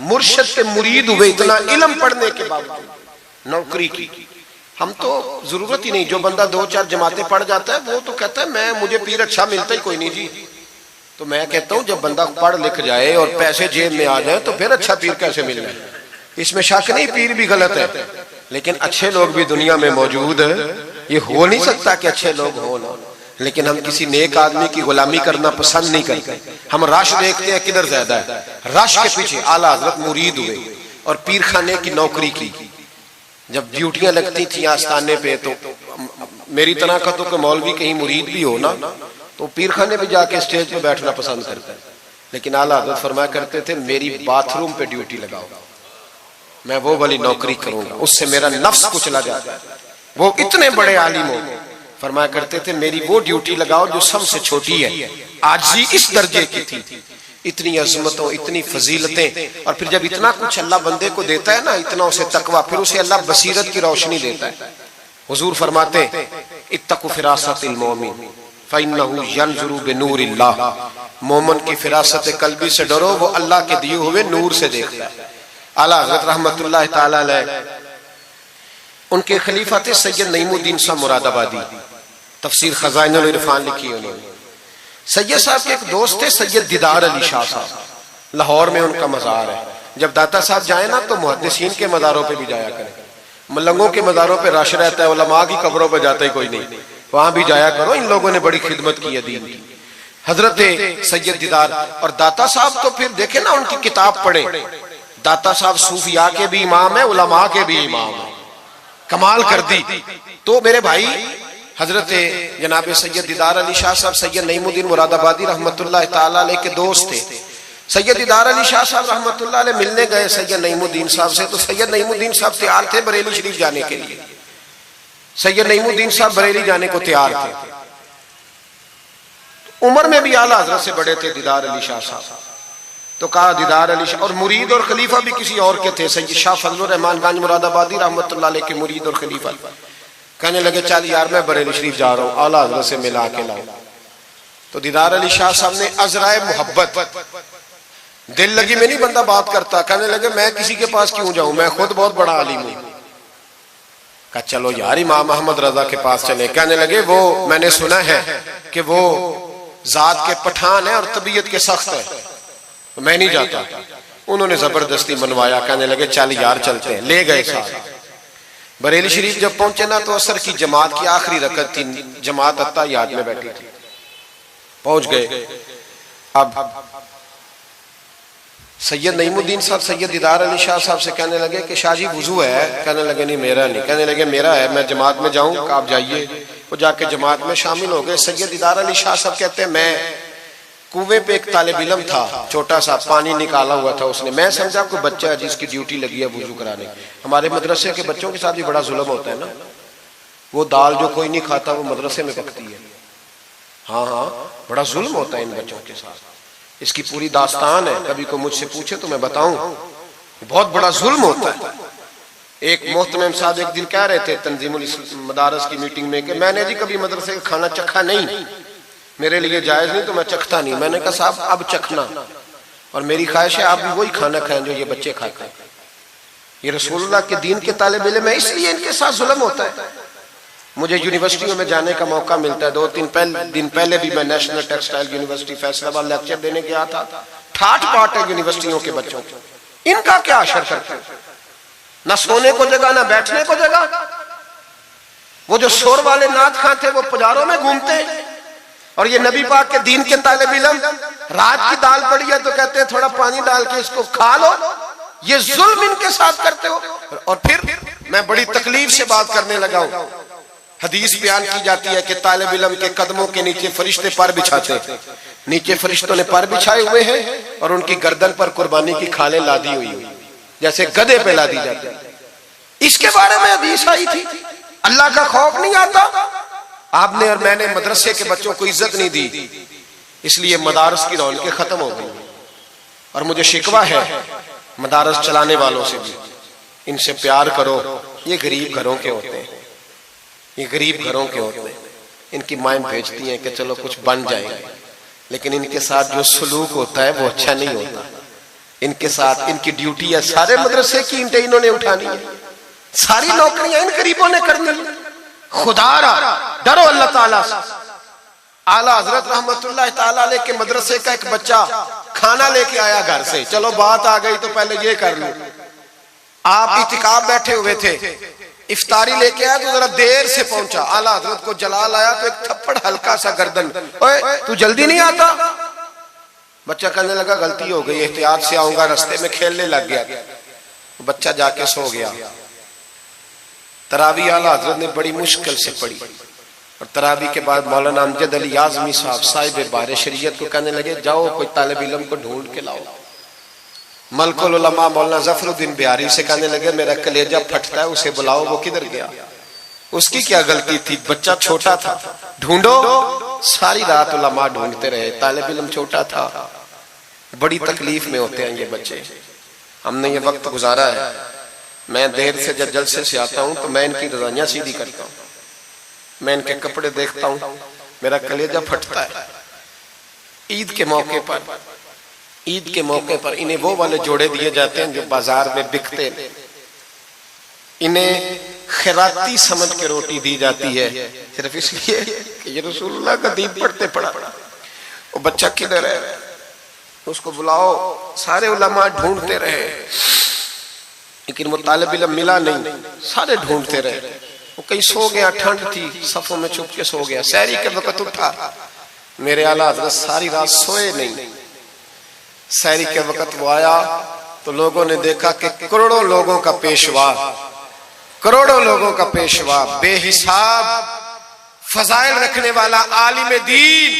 मुर्शिद के मुरीद हुए, इतना इल्म पढ़ने के बावजूद। नौकरी की हम तो जरूरत ही नहीं, जो बंदा 2-4 जमातें पढ़ जाता है वो तो कहता है मैं, मुझे पीर अच्छा मिलता ही कोई नहीं जी। तो मैं कहता हूं जब बंदा पढ़ लिख जाए और पैसे जेब में आ जाए तो फिर अच्छा पीर कैसे मिल जाए, इसमें शक नहीं। पीर भी गलत है, लेकिन अच्छे लोग भी दुनिया में मौजूद है। ये हो नहीं सकता कि अच्छे लोग हो ना, लेकिन हम किसी नेक आदमी की गुलामी करना पसंद नहीं करते। हम रश देखते हैं किधर ज्यादा है, रश के पीछे। आला हजरत मुरीद हुए और पीर खाने की नौकरी की। जब ड्यूटियां लगती थी आस्थाने पे तो मेरी तरह का तो मौलवी कहीं मुरीद भी हो ना तो पीर खाने पे जाके स्टेज पे बैठना पसंद करता है। लेकिन आला हजरत फरमाया करते थे मेरी बाथरूम पे ड्यूटी लगाओ, मैं वो वाली नौकरी करूंगा, उससे मेरा नफ्स कुचला जाता है। वो इतने बड़े आलिम हो, फरमाया करते थे मेरी वो ड्यूटी लगाओ जो सबसे छोटी है। आजी इस दर्जे की थी, इतनी अजमतों, इतनी फजीलतें, और फिर जब इतना कुछ अल्लाह बंदे को देता है ना, इतना उसे तकवा, फिर उसे अल्लाह बसीरत की रोशनी देता है। हुजूर फरमाते इत्तकु फिरासतिल मोमिन फइन्नहु यंजुरु बिनूरिल्लाह, मोमिन की फिरासत कल्बी से डरो, वो अल्लाह के दिए हुए नूर से देखता है। आला हज़रत रहमतुल्लाह तआला अलैह, उनके खलीफा थे सैयद नईमुद्दीन साहब मुरादाबादी, तफसीर खजाइनुल इरफान लिखी उन्होंने। सैयद साहब के एक दोस्त थे सैयद दीदार अली शाह साहब, लाहौर में उनका मज़ार है। जब दाता साहब जाए ना तो मुहद्दिसीन के मज़ारों पे भी जाया करें, मलंगों के मज़ारों पे रश रहता है, उलमा की कब्रों पे जाता ही कोई नहीं, वहां भी जाया करो, इन लोगों ने बड़ी खिदमत की है दीन की। हजरत सैयद दीदार और दाता साहब तो फिर देखे ना, उनकी किताब पढ़े, दाता साहब सूफिया के भी इमाम है, उलमा के भी इमाम है, कमाल कर दी। तो मेरे भाई हजरत जनाब सैयद दीदार अली शाह साहब सैयद नईमुद्दीन मुरादाबादी रहमतुल्लाह तआला अलैह के दोस्त थे। सैयद दीदार अली शाह साहब रहमतुल्लाह अलैह मिलने गए सैयद नईमुद्दीन साहब से, तो सैयद नईमुद्दीन साहब तैयार थे बरेली शरीफ जाने के लिए। सैयद नईमुद्दीन साहब बरेली जाने को तैयार थे। उम्र में भी आला हजरत से बड़े थे दीदार अली शाह साहब। तो कहा दीदार अली शाह, और मुरीद और खलीफा भी किसी और के थे, सैयद शाह फजलुर रहमान गंज मुरादाबादी रहमतुल्लाह अलैह के मुरीद और खलीफा। कहने लगे चल यार मैं बरेली शरीफ जा रहा हूँ, आला हजरत से मिला के लाओ। तो दीदार अली शाह साहब ने अजराए मोहब्बत, दिल लगी में नहीं बंदा बात करता, कहने लगे मैं किसी के पास क्यों जाऊं, मैं खुद बहुत बड़ा आलिम हूं। कहा चलो यार इमाम अहमद रजा के पास चले। कहने लगे वो मैंने सुना है कि वो जात के पठान है और तबीयत के सख्त है, तो मैं नहीं जाता। उन्होंने जबरदस्ती मनवाया, कहने लगे चल यार चलते हैं, ले गए साथ। बरेली शरीफ जब पहुंचे ना तो असर की जमात की आखिरी रकत थी, जमात अत्ता याद में बैठी थी। पहुंच गए, अब सैयद नईमुद्दीन साहब सैयद दीदार अली शाह साहब से कहने लगे कि शाह जी वुजू है? कहने लगे नहीं मेरा नहीं। कहने लगे मेरा है, मैं जमात में जाऊं? आप जाइए। वो जाके जमात में शामिल हो गए। सैयद दीदार अली शाह साहब कहते हैं मैं कुएं पे एक तालिब इल्म था, छोटा सा पानी निकाला हुआ था उसने, मैं समझा कोई बच्चा है जिसकी ड्यूटी लगी है वुजू कराने। हमारे मदरसे के बच्चों के साथ भी बड़ा जुल्म होता है ना, वो दाल जो कोई नहीं खाता वो मदरसे में पकती है। हाँ हाँ, बड़ा जुल्म होता है इन बच्चों के साथ, इसकी पूरी दास्तान है, कभी को मुझसे पूछे तो मैं बताऊं, बहुत बड़ा जुल्म होता है। एक मोहतरम साहब एक दिन कह रहे थे तंजीमुल मदारस की मीटिंग में कि मैंने जी कभी मदरसे का खाना चखा नहीं, मेरे लिए जायज नहीं, तो मैं चखता नहीं। मैंने कहा साहब अब चखना, और मेरी ख्वाहिश है आप भी वही खाना खाएं जो ये बच्चे खाते हैं। ये रसूलुल्लाह के दीन के तालिब इल्म है, इसलिए इनके साथ जुल्म होता है। मुझे यूनिवर्सिटियों में जाने का मौका मिलता है, 2-3 दिन पहले भी मैं national textile university Faisalabad lecture देने गया था। ठाठ बाट है यूनिवर्सिटियों के बच्चों को, इनका क्या असर करता है? ना सोने को जगह ना बैठने को जगह। वो जो शोर वाले नाथ खां थे वो पुजारों में घूमते हैं, और ये नबी पाक के दीन के तालिब इल्म रात की दाल पड़ी है तो कहते हैं थोड़ा पानी डाल के इसको खा लो, ये जुल्म इनके साथ करते हो। और फिर मैं बड़ी तकलीफ से बात करने लगा हूं। हदीस बयान की जाती है कि तालिब इल्म के कदमों के नीचे फरिश्ते पर बिछाते हैं। नीचे फरिश्तों ने पर बिछाए हुए हैं और उनकी गर्दन पर कुर्बानी की खालें लादी हुई, जैसे गधे पे लादी जाती है। इसके बारे में हदीस आई थी। अल्लाह का खौफ नहीं आता। आपने और मैंने मदरसे के बच्चों को इज्जत नहीं दी, इसलिए मदारस की रौनकें खत्म हो गई। और मुझे शिकवा है मदारस चलाने वालों से भी, इनसे प्यार करो। ये गरीब घरों के होते हैं, ये गरीब घरों के होते हैं। इनकी माएं भेजती हैं कि चलो कुछ बन जाएंगे, लेकिन इनके साथ जो सलूक होता है वो अच्छा नहीं होता। इनके साथ इनकी ड्यूटी है, सारे मदरसे की ईंटें इन्होंने उठानी है, सारी नौकरियां इन गरीबों ने करनी है। खुदारा डरो अल्लाह ताला से। आला हजरत रहमतुल्लाह ताला अलैह के मदरसे का एक बच्चा खाना लेके आया घर से। चलो बात आ गई तो पहले ये कर लो। आप इतिकाफ बैठे हुए थे, इफ्तारी लेके आया तो जरा देर से पहुंचा। आला हजरत को जलाल आया तो एक थप्पड़ हल्का सा गर्दन, ओए तू जल्दी नहीं आता? बच्चा कहने लगा गलती हो गई, एहतियात से आऊंगा। रास्ते में खेलने लग गया, बच्चा जाके सो गया। तरावी आला हजरत ने बड़ी मुश्किल से पढ़ी और तरावी के बाद मौलाना अमजद अली आजमी साहब साहिब बारे शरीयत को कहने लगे जाओ कोई तालिब इल्म को ढूंढ के लाओ। मलकुल उलमा मौलाना जफरुद्दीन बिहारी से कहने लगे मेरा कलेजा फटता है, उसे बुलाओ। वो किधर गया? उसकी क्या गलती थी? बच्चा छोटा था। ढूंढो। सारी रात उलमा ढूंढते रहे, तालिब इल्म छोटा था। बड़ी तकलीफ में होते हैं ये बच्चे। हमने ये वक्त गुजारा है। मैं देर से जब जलसे से आता हूं तो मैं इनकी रजाइयां सीधी करता हूं, मैं इनके कपड़े देखता हूं, मेरा कलेजा फटता है। ईद के मौके पर इन्हें वो वाले जोड़े दिए जाते हैं जो बाजार में बिकते हैं। इन्हें खैराती समझ के रोटी दी जाती है सिर्फ इसलिए कि ये रसूलुल्लाह का दीन पढ़ते पढ़ा। वो बच्चा किधर है? उसको बुलाओ। सारे उलमा ढूंढते रहे लेकिन वो तालिब इल्म मिला नहीं। सारे ढूंढते रहे। वो कहीं सो गया, ठंड थी, सफों में छुप के सो गया। सहरी के वक्त उठा, मेरे आला हज़रत सारी रात सोए नहीं। सहरी के वक्त वो आया तो लोगों ने देखा कि करोड़ों लोगों का पेशवा, बेहिसाब फजाइल रखने वाला आलिम दीन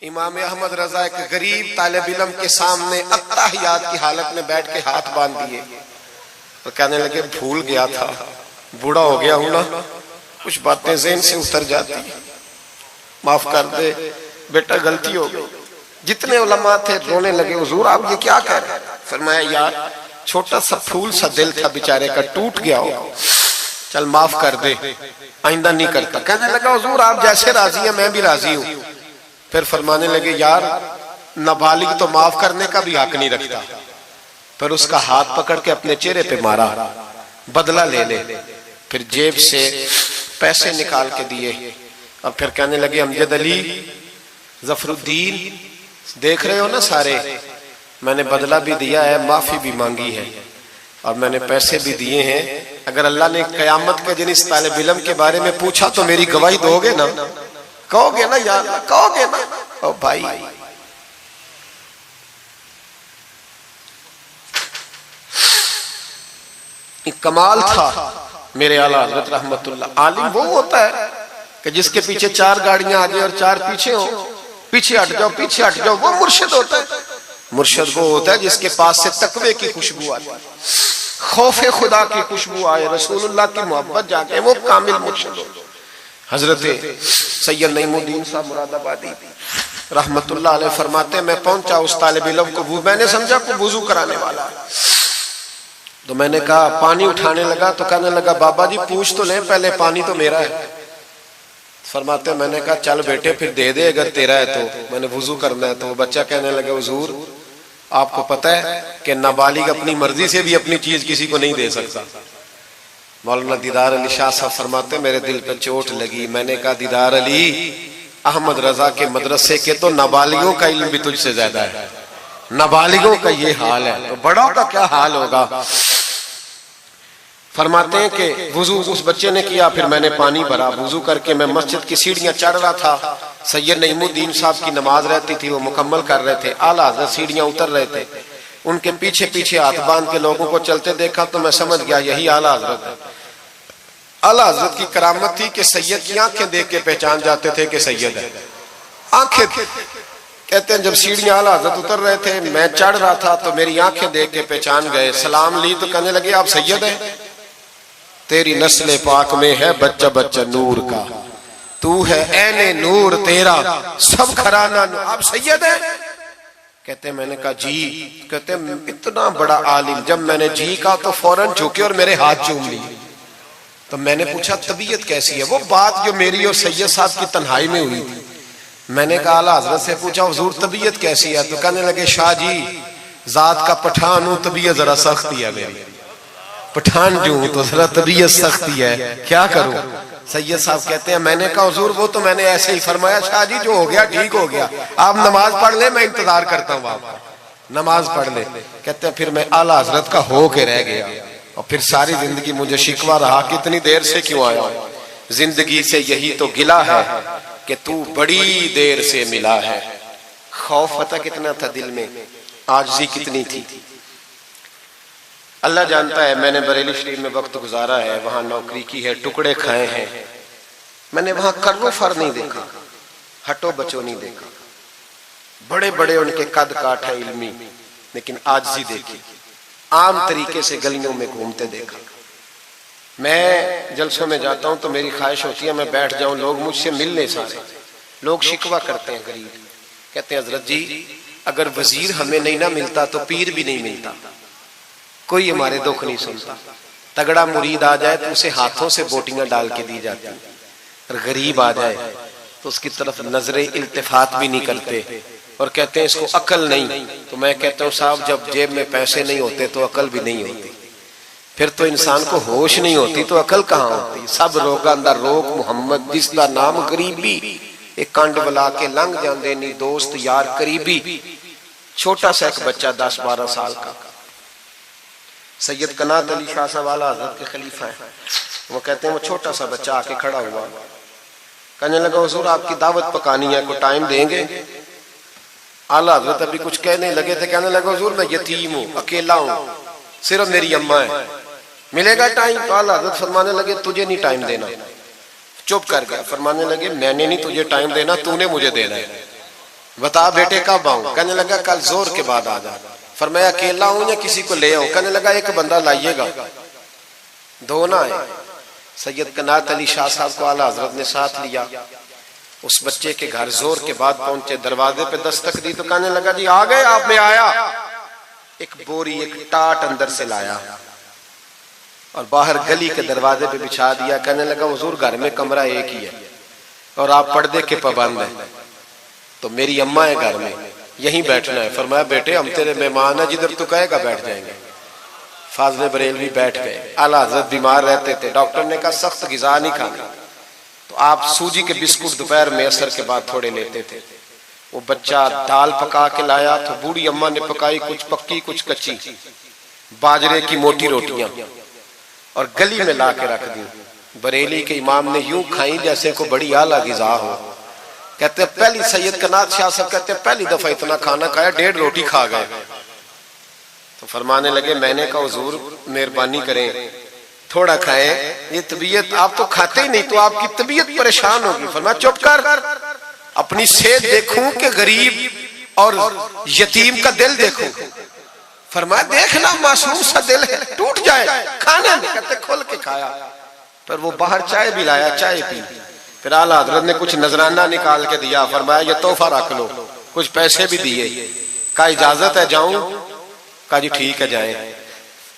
इमाम अहमद रजा के गरीब तालिब इल्म के सामने अत्ताहियात की हालत में बैठ के हाथ बांध दिए और कहने लगे भूल गया था, बूढ़ा हो गया हूं ना, कुछ बातें ज़हन से उतर जाती, माफ कर दे बेटा, गलती हो गई। जितने उलमा थे रोने लगे, हुजूर आप ये क्या कह रहे हैं? फरमाया यार छोटा सा फूल सा दिल था बेचारे का, टूट गया हो, चल माफ कर दे, आइंदा नहीं करता। कहने लगा हुजूर आप जैसे राजी हैं मैं भी राजी हूं। फिर फरमाने लगे यार नाबालिग तो माफ करने का भी हक नहीं रखता। फिर उसका हाथ पकड़ के अपने चेहरे पे मारा, बदला ले ले। फिर जेब से पैसे निकाल के दिए और फिर कहने लगे अमजद अली जफरुद्दीन देख रहे हो ना सारे, मैंने बदला भी दिया है, माफी भी मांगी है और मैंने पैसे भी दिए हैं। अगर अल्लाह ने कयामत के दिन इस तालिब इल्म के बारे में पूछा तो मेरी गवाही दोगे ना? कहोगे ना यार, कहोगे ना? ओ भाई कमाल था मेरे आला हज़रत रहमतुल्लाह। आलिम वो होता है कि जिसके पीछे चार गाड़ियां आगे और चार पीछे हो, पीछे हट जाओ पीछे हट जाओ, वो मुर्शिद होता है। मुर्शिद वो होता है जिसके पास से तकवे की खुशबू आती है, खौफे खुदा की खुशबू आए, रसूलुल्लाह की मोहब्बत जाके, वो कामिल मुर्शिद होता है। हजरत सैयद नईमुद्दीन साहब मुरादाबादी रहमतुल्लाह अलैह फरमाते मैं पहुंचा उस तालिब इल्म को, मैंने समझा को वुजू कराने वाला है, तो मैंने कहा पानी उठाने लगा तो कहने लगा बाबा जी पूछ तो ले पहले, पानी तो मेरा है। फरमाते मैंने कहा चल बेटे फिर दे दे अगर तेरा है तो, मैंने वुजू करना है। तो वो बच्चा कहने लगे हुजूर आपको पता है कि नाबालिग अपनी मर्जी से भी अपनी चीज किसी को नहीं दे सकता। मौलाना दीदार अली शाह साहब फरमाते मेरे दिल पे चोट लगी। मैंने कहा दीदार अली अहमद रजा के मदरसे के तो नाबालिगों का इल्म भी तुझसे ज्यादा है, नाबालिगों का ये हाल है तो बड़ों का क्या हाल होगा। फरमाते हैं कि वुजू उस बच्चे ने किया, फिर मैंने पानी भरा, वुजू करके मैं मस्जिद की सीढ़ियां चढ़ रहा था। सैयद नईमुद्दीन साहब की नमाज रहती थी, वो मुकम्मल कर रहे थे, आला हज़रत सीढ़ियां उतर रहे थे। उनके पीछे पीछे हाथ बांध के लोगों को चलते देखा तो मैं समझ गया यही आला हजरत है। आला हजरत की करामत थी कि सैयद की आंखें देख के पहचान जाते थे कि सैयद है। आंखें, कहते हैं जब सीढ़ियां आला हजरत उतर रहे थे, मैं चढ़ रहा था तो मेरी आंखें देख के पहचान गए। सलाम ली तो कहने लगे आप सैयद है, तेरी नस्ल पाक में है बच्चा बच्चा नूर का, तू है ऐने नूर तेरा सब घराना, आप सैयद है? कहते मैंने कहा जी। कहते इतना बड़ा आलिम, जब मैंने जी कहा तो फौरन झुके और मेरे हाथ चूम लिए। तो मैंने पूछा तबीयत कैसी है? वो बात जो मेरी और सैयद साहब की तन्हाई में हुई थी। मैंने कहा आला हजरत से पूछा हुजूर तबीयत कैसी है? तो कहने लगे शाह जी जात का पठान हूं, तबीयत जरा सख्ती है मेरी, पठान जो हूं तो जरा तबीयत सख्ती है, क्या करूं? सैयद साहब कहते हैं मैंने कहा हुजूर वो तो मैंने ऐसे ही फरमाया, शाह जी जो हो गया ठीक हो गया, आप नमाज पढ़ ले, मैं इंतजार करता हूँ आपका, नमाज पढ़ ले। कहते हैं फिर मैं आला हजरत का हो के रह गया और फिर सारी जिंदगी मुझे शिकवा रहा कि इतनी देर से क्यों आया हूं, जिंदगी से यही तो गिला है कि तू बड़ी देर से मिला है। खौफ पता कितना था दिल में, आजिज़ी कितनी थी, अल्लाह जानता है। मैंने बरेली शरीफ में वक्त गुजारा है, वहां नौकरी की है, टुकड़े खाए हैं, मैंने वहां कर्रो फर नहीं देखा, हटो बचो नहीं देखा, बड़े बड़े उनके कद काठ है इल्मी, लेकिन आजिज़ी देखी, आम तरीके से गलियों में घूमते देखा। मैं जलसों में जाता हूं तो मेरी ख्वाहिश होती है मैं बैठ जाऊं, लोग मुझसे मिलने सारे, लोग शिकवा करते हैं गरीब, कहते हैं हजरत जी अगर वजीर हमें नहीं ना मिलता तो पीर भी नहीं मिलता, कोई हमारे दुख नहीं सुनता, तगड़ा मुरीद आ जाए तो उसे हाथों से बोटियां डाल के दी जाती, और गरीब आ जाए तो उसकी तरफ नजरे इल्तिफात भी नहीं करते और कहते हैं इसको अकल नहीं। तो मैं कहता हूँ साहब जब जेब में पैसे नहीं होते तो अकल भी नहीं होती, फिर तो इंसान को होश नहीं होती तो अकल कहाँ होती? सब रोगा अंदर रोग मोहम्मद जिसका नाम गरीबी, एक कंड बुला के लंघ जाते नहीं दोस्त यार करीबी। छोटा सा एक बच्चा 10-12 साल का, सैयद कनात अली शाह साहब आला हजरत के खलीफा है, वो कहते हैं वो छोटा सा बच्चा आके खड़ा हुआ, कहने लगा हुजूर आपकी दावत पकानी है, को टाइम देंगे? आला हजरत अभी कुछ कहने लगे थे, कहने लगा हुजूर मैं यतीम हूँ, अकेला हूँ, सिर्फ मेरी अम्मा है, मिलेगा टाइम? तो आला हजरत फरमाने लगे तुझे नहीं टाइम देना। चुप कर गया, फरमाने लगे मैंने नहीं तुझे टाइम देना, तूने मुझे देना है, बता बेटे कब आऊं? कहने लगा कल जोर के बाद आ जा। फरमाया अकेला हूं या किसी को ले आऊं? कहने लगा एक बंदा लाइएगा, दो ना आए। सैयद कनात अली शाह साहब को आला हजरत ने साथ लिया, उस बच्चे के घर जोर के बाद पहुंचे, दरवाजे पे दस्तक दी तो कहने लगा जी आ गए आप? में आया, एक बोरी एक टाट अंदर से लाया और बाहर गली के दरवाजे पे बिछा दिया। कहने लगा हुजूर घर में कमरा एक ही है और आप पर्दे के पाबंद हैं, तो मेरी अम्मा है घर में, यहीं बैठना है। फरमाया बेटे हम तेरे मेहमान है, जिधर तू कहेगा बैठ जाएंगे। फाज़िल बरेलवी बैठ गए। आला हज़रत बीमार रहते थे, डॉक्टर ने कहा सख्त ग़िज़ा नहीं खाना, तो आप सूजी के बिस्कुट दोपहर में असर के बाद थोड़े लेते थे। वो बच्चा दाल पका के लाया तो बूढ़ी अम्मा ने पकाई, कुछ पक्की कुछ कच्ची, बाजरे की मोटी रोटियां और गली में ला के रख दी। बरेली के इमाम ने यूं खाई जैसे को बड़ी आला ग़िज़ा हो। कहते पहली सैयद कनात शाह साहब कहते पहली दफा इतना खाना खाया, 1.5 रोटी खा गए। तो फरमाने लगे मैंने कहा हुजूर मेहरबानी करें थोड़ा खाएं, ये तबीयत आप तो खाते ही नहीं तो आपकी तबीयत परेशान होगी। फरमाया चुप कर, अपनी सेहत देखूं कि गरीब और यतीम का दिल देखूं। फरमाया देखना मासूम सा दिल है, टूट जाए खाने में। कहते खोल के खाया, पर वो बाहर चाय भी लाया, चाय पी। फिर आला हजरत ने कुछ नजराना निकाल के दिया, फरमाया ये तोहफा रख लो, कुछ पैसे भी दिए। का इजाजत है जाऊं? का जी ठीक है जाए।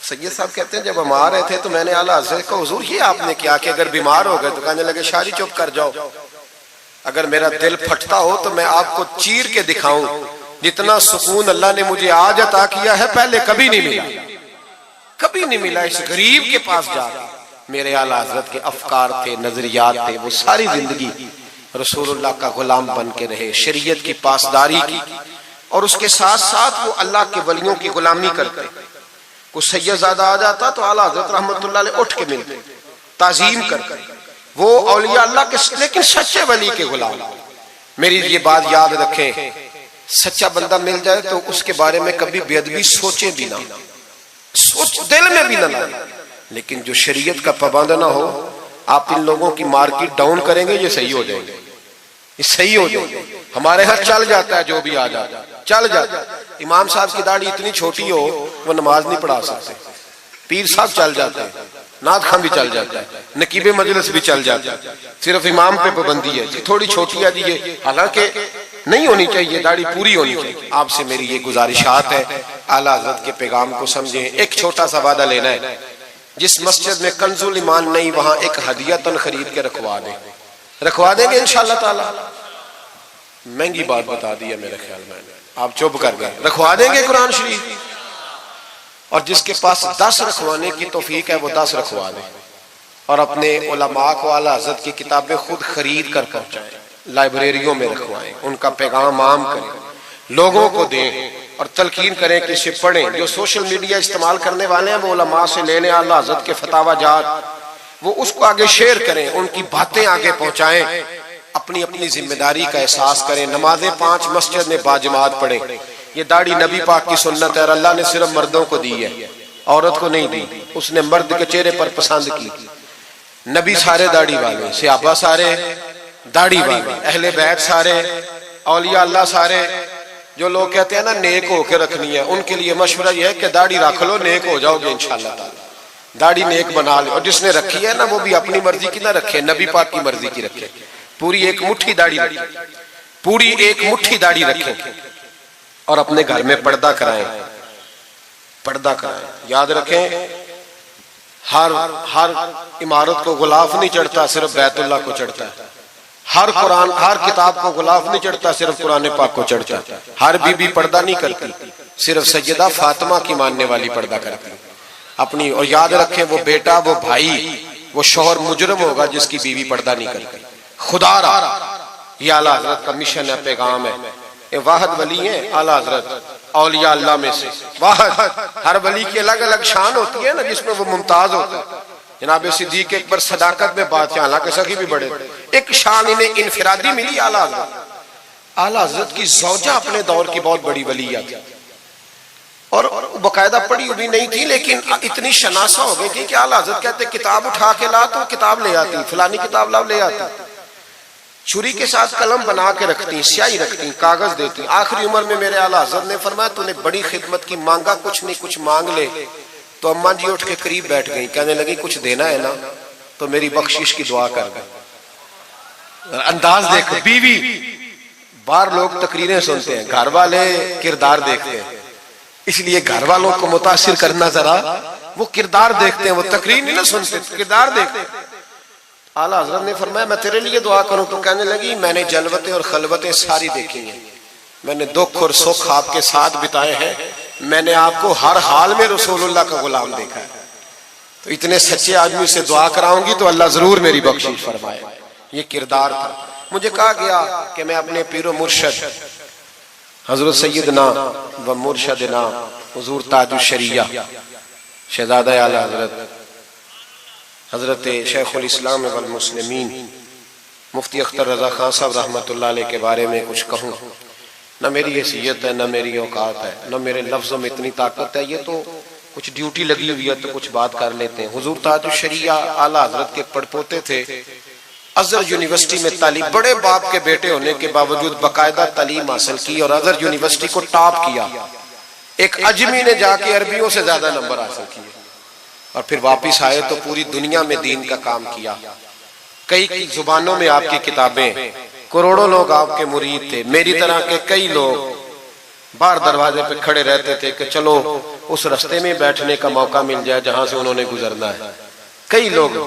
सैयद साहब कहते हैं जब हम आ रहे थे तो मैंने आला हजरत को हुजूर ये आपने क्या कि अगर बीमार हो गए तो कहने लगे शाह जी चुप कर जाओ, अगर मेरा दिल फटता हो तो मैं आपको चीर के दिखाऊं, जितना सुकून अल्लाह ने मुझे आज अता किया है पहले कभी नहीं मिला, कभी नहीं मिला। इस गरीब के पास जाकर मेरे आला हजरत के अफकार थे, नजरियात थे, वो सारी जिंदगी रसूलुल्लाह का गुलाम बन के रहे, शरीयत की पासदारी की और उसके साथ साथ वो अल्लाह के वलियों की गुलामी करते। कुछ सैयदजादा आ जाता तो आला हजरत रहमतुल्लाह अलैह उठ के मिलते, ताजीम करते। वो औलिया अल्लाह के लेकिन सच्चे वली के गुलाम। मेरी ये बात याद रखें, सच्चा बंदा मिल जाए तो उसके बारे में कभी बेअदबी सोचे भी ना, सोच दिल में भी ना लाए। लेकिन जो शरीयत का पाबंद ना हो, आप इन लोगों की मार्केट डाउन करेंगे, ये सही हो जाएंगे, ये सही हो जाएंगे। हमारे यहाँ चल जाता है, जो भी आ जाता है चल जाता है। इमाम साहब की दाढ़ी इतनी छोटी हो वो नमाज नहीं पढ़ा सकते, पीर साहब चल जाते हैं, नात खां भी चल जाता है, नकीबे मजलिस भी चल जाता है, सिर्फ इमाम पे पाबंदी है जी, थोड़ी छोटी है जी ये। हालांकि नहीं होनी चाहिए, दाढ़ी पूरी होनी चाहिए। आपसे मेरी ये गुजारिशात है, आला हज़रत के पैगाम को समझें। एक छोटा सा वादा लेना है, जिस मस्जिद में कंजुल ईमान नहीं, वहां एक हदियतन खरीद के रखवा दें, रखवा देंगे इंशाअल्लाह ताला। महंगी बात बता दी है मेरे ख्याल में, आप चुप कर गए। रखवा देंगे कुरान शरीफ, और जिसके पास 10 रखवाने की तौफीक है वो 10 रखवा दे, और अपने उलमा को आला हज़रत की किताबें खुद खरीद कर पहुंचाएं, लाइब्रेरियों में रखवाएं, उनका पैगाम आम करें, लोगों को दें और तलकीन करें कि इसे पढ़ें। जो सोशल मीडिया इस्तेमाल करने वाले हैं वो उलमा से ले लें, आला हज़रत के फतावा जात, वो उसको आगे शेयर करें, उनकी बातें आगे पहुंचाएं, अपनी अपनी जिम्मेदारी का एहसास करें। नमाजें 5 मस्जिद में बाजमात पढ़ें। ये दाढ़ी नबी पाक की सुन्नत है, और अल्लाह ने सिर्फ मर्दों को दी है, औरत को नहीं दी। उसने मर्द के चेहरे पर पसंद की। नबी सारे दाढ़ी वाले, सहाबा सारे दाढ़ी वाले, अहले बैत सारे, औलिया अल्लाह सारे। जो लोग कहते हैं ना नेक होकर रखनी है, उनके लिए मशवरा यह है कि दाढ़ी रख लो, नेक हो जाओगे इंशाअल्लाह ताला। दाढ़ी नेक बना लो, और जिसने रखी है ना वो भी अपनी मर्जी की ना रखे, नबी पाक की मर्जी की रखे। पूरी एक मुट्ठी दाढ़ी रखे, पूरी एक मुट्ठी दाढ़ी रखें, और अपने घर में पर्दा कराएं, पर्दा कराएं। याद रखें, हर इमारत को गुलाफ नहीं चढ़ता, सिर्फ बैतुल्लाह को चढ़ता है। हर कुरान, हर किताब को गुलाफ नहीं चढ़ता, सिर्फ कुरान पाक को चढ़ता है। हर बीबी पर्दा नहीं करती, सिर्फ सैयदा फातिमा की मानने वाली पर्दा करती अपनी। और याद रखें, वो बेटा, वो भाई, वो शौहर मुजरम होगा जिसकी बीवी पर्दा नहीं करती। खुदा रहा, ये आला हज़रत का मिशन है, पैगाम है। ये वाहद वली है आला हज़रत औलिया अल्लाह में से वाहद। हर वली की अलग अलग शान होती है ना, जिसमें वो मुमताज होता है। जनाब सिद्दीक अकबर सदाकत में बात, हालांकि सखी भी बड़े, एक शान इन्हें इनफिरादी मिली आला हज़रत। आला हज़रत की ज़ौजा अपने दौर की बहुत बड़ी वलिया थी, और बाकायदा पढ़ी हुई नहीं थी, लेकिन इतनी शनासा हो गई थी कि आला हज़रत कहते किताब उठा के ला, तो किताब ले आती, फलानी किताब लाओ, ले आती। छुरी के साथ कलम बना के रखती, स्याही रखती, कागज देती। आखिरी उम्र में मेरे आला हज़रत ने फरमाया, तूने बड़ी खिदमत की, मांगा कुछ नहीं, कुछ मांग ले। तो अम्मा जी उठ के करीब बैठ गई, कहने लगी कुछ देना है ना तो मेरी बख्शिश की दुआ कर दे। अंदाज देखो, बीवी, बाहर लोग तकरीरें सुनते हैं, घर वाले किरदार देखते हैं, इसलिए घर वालों को मुतासिर करना, जरा वो किरदार देखते हैं, वो तकरीर नहीं ना सुनते, किरदार देखते हैं। आला हज़रत ने फरमाया मैं तेरे लिए दुआ करूं, तो कहने लगी मैंने जलवतें और खलवतें सारी देखी हैं, मैंने दुख और सुख आपके साथ बिताए हैं, मैंने आपको हर हाल में रसूलुल्लाह का गुलाम देखा है। तो इतने सच्चे आदमी से दुआ कराऊंगी तो अल्लाह जरूर मेरी बख्शिश फरमाए। ये किरदार था। मुझे कहा गया कि मैं अपने पीरो मुर्शद हजरत सैयदना व मुर्शदना हुजूर ताजुश शरिया शहजादा आला हजरत हजरत शेखुल इस्लाम वल मुस्लिमीन मुफ्ती अख्तर रजा खान साहब रहमतुल्लाह अलैह के बारे में कुछ कहूँ। न मेरी हैसियत है, न मेरी औकात है, न मेरे लफ्ज़ों में इतनी ताकत है। ये तो कुछ ड्यूटी लगी हुई है तो कुछ बात कर लेते हैं। हुजूर ताजुश शरिया आला हजरत के पड़पोते थे। अजहर यूनिवर्सिटी में तालीम, बड़े बाप के बेटे होने के बावजूद बाकायदा तालीम हासिल की और अजहर यूनिवर्सिटी को टॉप किया। एक अजमी ने जाके अरबियों से ज्यादा नंबर हासिल किए और फिर वापिस आए तो पूरी दुनिया में दीन का काम किया। कई जुबानों में आपकी किताबें, करोड़ों लोग आपके मुरीद थे। मेरी तरह के कई लोग बाहर दरवाजे पे खड़े रहते थे कि चलो उस रास्ते में बैठने का मौका मिल जाए जहां से उन्होंने गुजरना है। कई लोग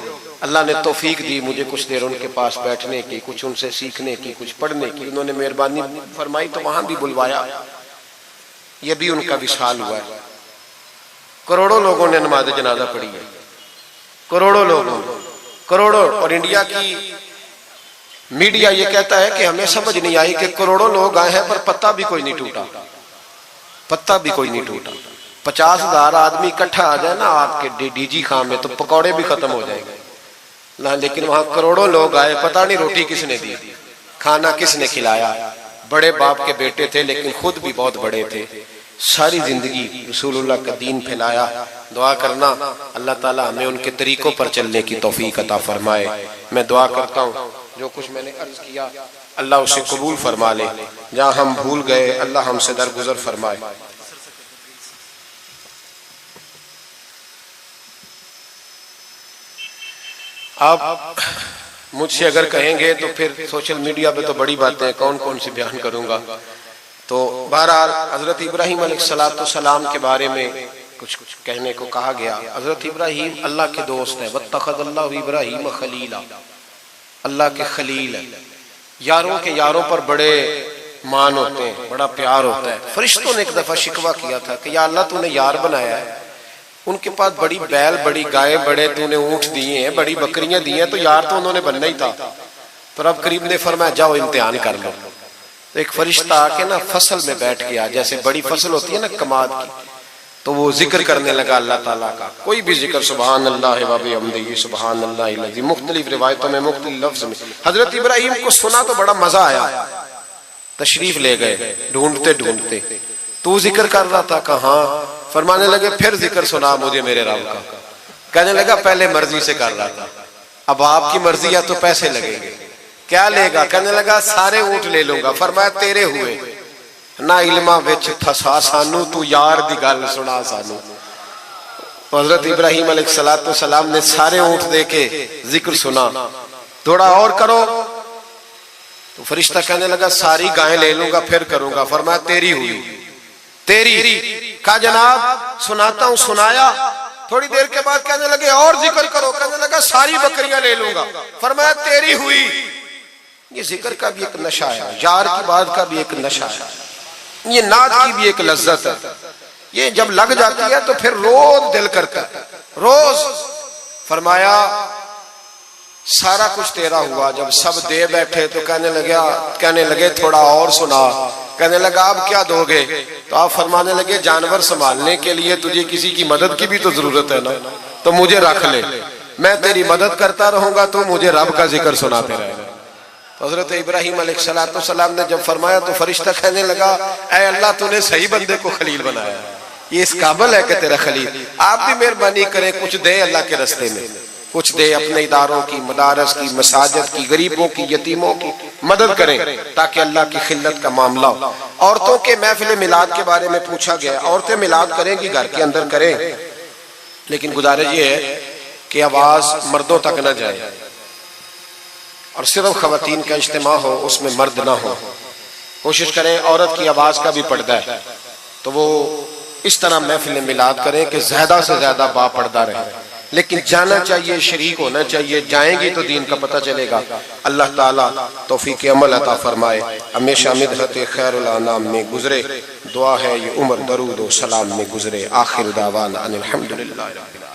अल्लाह ने तौफीक दी मुझे कुछ देर उनके पास बैठने की, कुछ उनसे सीखने की, कुछ पढ़ने की। उन्होंने मेहरबानी फरमाई तो वहां भी बुलवाया। यह भी उनका विशाल हुआ है। करोड़ों लोगों ने नमाज जनाजा पढ़ी है, करोड़ों लोगों, करोड़ों। और इंडिया की मीडिया ये कहता है कि हमें समझ नहीं आई कि करोड़ों लोग आए हैं पर पत्ता भी कोई नहीं टूटा, पत्ता भी कोई नहीं टूटा। 50,000 आदमी इकट्ठा आ जाए ना आपके डीजी खां में तो पकौड़े भी खत्म हो जाएंगे ना, लेकिन वहां करोड़ों लोग आए, पता नहीं रोटी किसने दी, खाना किसने खिलाया, बड़े बाप के बेटे थे लेकिन खुद भी बहुत बड़े थे। सारी जिंदगी रसूलुल्लाह का दीन फैलाया। दुआ करना अल्लाह ताला हमें उनके तरीकों पर चलने की तौफीक अता फरमाए। मैं दुआ करता हूँ जो कुछ मैंने अर्ज किया अल्लाह उसे कबूल फरमा ले। जहाँ हम भूल गए अल्लाह हमसे दरगुजर फरमाए। आप मुझसे अगर कहेंगे तो फिर सोशल मीडिया पे तो बड़ी बातें कौन कौन सी बयान करूंगा। तो बहरहाल हजरत इब्राहीम अलैहिस्सलाम के बारे में कुछ कहने को कहा गया। हजरत इब्राहीम अल्लाह के दोस्त है। वत्तखज़ल्लाहु इब्राहीम खलीला, अल्लाह के खलील है। यारों के यारों पर बड़े मान होते हैं, बड़ा प्यार होता है। फरिश्तों ने एक दफा शिकवा किया था कि या अल्लाह तूने यार बनाया है, उनके पास बड़ी बैल बड़ी गाय बड़े तूने ऊंट दिए हैं, बड़ी बकरियां दी हैं, तो यार तो उन्होंने बनना ही था। तो रब करीम ने फरमाया जाओ इम्तिहान कर लो। तो एक फरिश्ता आके ना फसल में बैठ गया, जैसे बड़ी फसल होती है ना कमाद की, तो वो जिक्र करने लगा अल्लाह ताला का। कोई भी जिक्र सुभान अल्लाह व बिहम्दिही सुभान अल्लाह, मुख्तलिफ रिवायतों में मुख्तलिफ लफ्ज में। हजरत इब्राहीम को सुना तो बड़ा मजा आया, तशरीफ ले गए ढूंढते ढूंढते। तू जिक्र कर रहा था कहाँ? फरमाने लगे फिर जिक्र सुना मुझे मेरे रब का। कहने लगा पहले मर्जी से कर रहा था, अब आपकी मर्जी है तो पैसे लगेंगे। क्या लेगा? कहने लगा सारे ऊंट ले लूंगा। फरमाया तेरे हुए ना इल्मा विच फसा सानू, तू यार दी गल सुना सानू। हजरत इब्राहीम अलैहिस्सलाम ने सारे ऊंट देके जिक्र सुना। थोड़ा और करो। तो फरिश्ता कहने लगा सारी गायें ले लूंगा फिर करूंगा। फरमाया तेरी हुई, तेरी। कहा जनाब सुनाता हूं। सुनाया। थोड़ी देर के बाद कहने लगे और जिक्र करो। कहने लगा सारी बकरियां ले लूंगा। फरमाया तेरी हुई। ये जिक्र का भी एक नशा है, यार की बात का भी एक नशा है, ये नात की भी एक लज्जत है। ये जब लग जाती है तो फिर रोज दिल करता है, रोज। फरमाया सारा कुछ तेरा हुआ। जब सब दे बैठे तो कहने लगे थोड़ा और सुना। कहने लगा अब क्या दोगे? तो आप फरमाने लगे जानवर संभालने के लिए तुझे किसी की मदद की भी तो जरूरत है ना, तो मुझे रख ले, मैं तेरी मदद करता रहूंगा, तू मुझे रब का जिक्र सुनाते रहेगा। तो हजरत इब्राहीम अलैहिस्सलाम ने जब फरमाया तो फरिश्ता कहने लगा ऐ अल्लाह तूने सही बंदे को खलील बनाया, ये इस काबिल है कि तेरा खलील। आप भी मेहरबानी करें कुछ दे अल्लाह के रास्ते में, कुछ दे अपने इदारों की, मदारस की, मसाजिद की, गरीबों की, यतीमों की मदद करें ताकि अल्लाह की खिल्लत का मामला हो। औरतों के महफिल मिलाद के बारे में पूछा गया। औरतें मिलाद करेंगी घर के अंदर करें, लेकिन गुजारिश ये है कि आवाज मर्दों तक न जाए और सिर्फ खवातीन का इज्तिमा हो, उसमें मर्द ना हो। कोशिश करें औरत की आवाज का भी पर्दा है तो वो इस तरह महफिल मिलाद करें कि ज्यादा से ज्यादा बापर्दा रहे, लेकिन जाना चाहिए, शरीक होना चाहिए। जाएंगी तो दीन का पता चलेगा। अल्लाह ताला तौफीक अमल अता फरमाए। हमेशा मिदहत खैरुल अनाम में गुजरे। दुआ है ये उम्र दरूद व सलाम में गुजरे। आखिर दावाना अनिल हम्दुलिल्लाह रब्बिल आलमीन।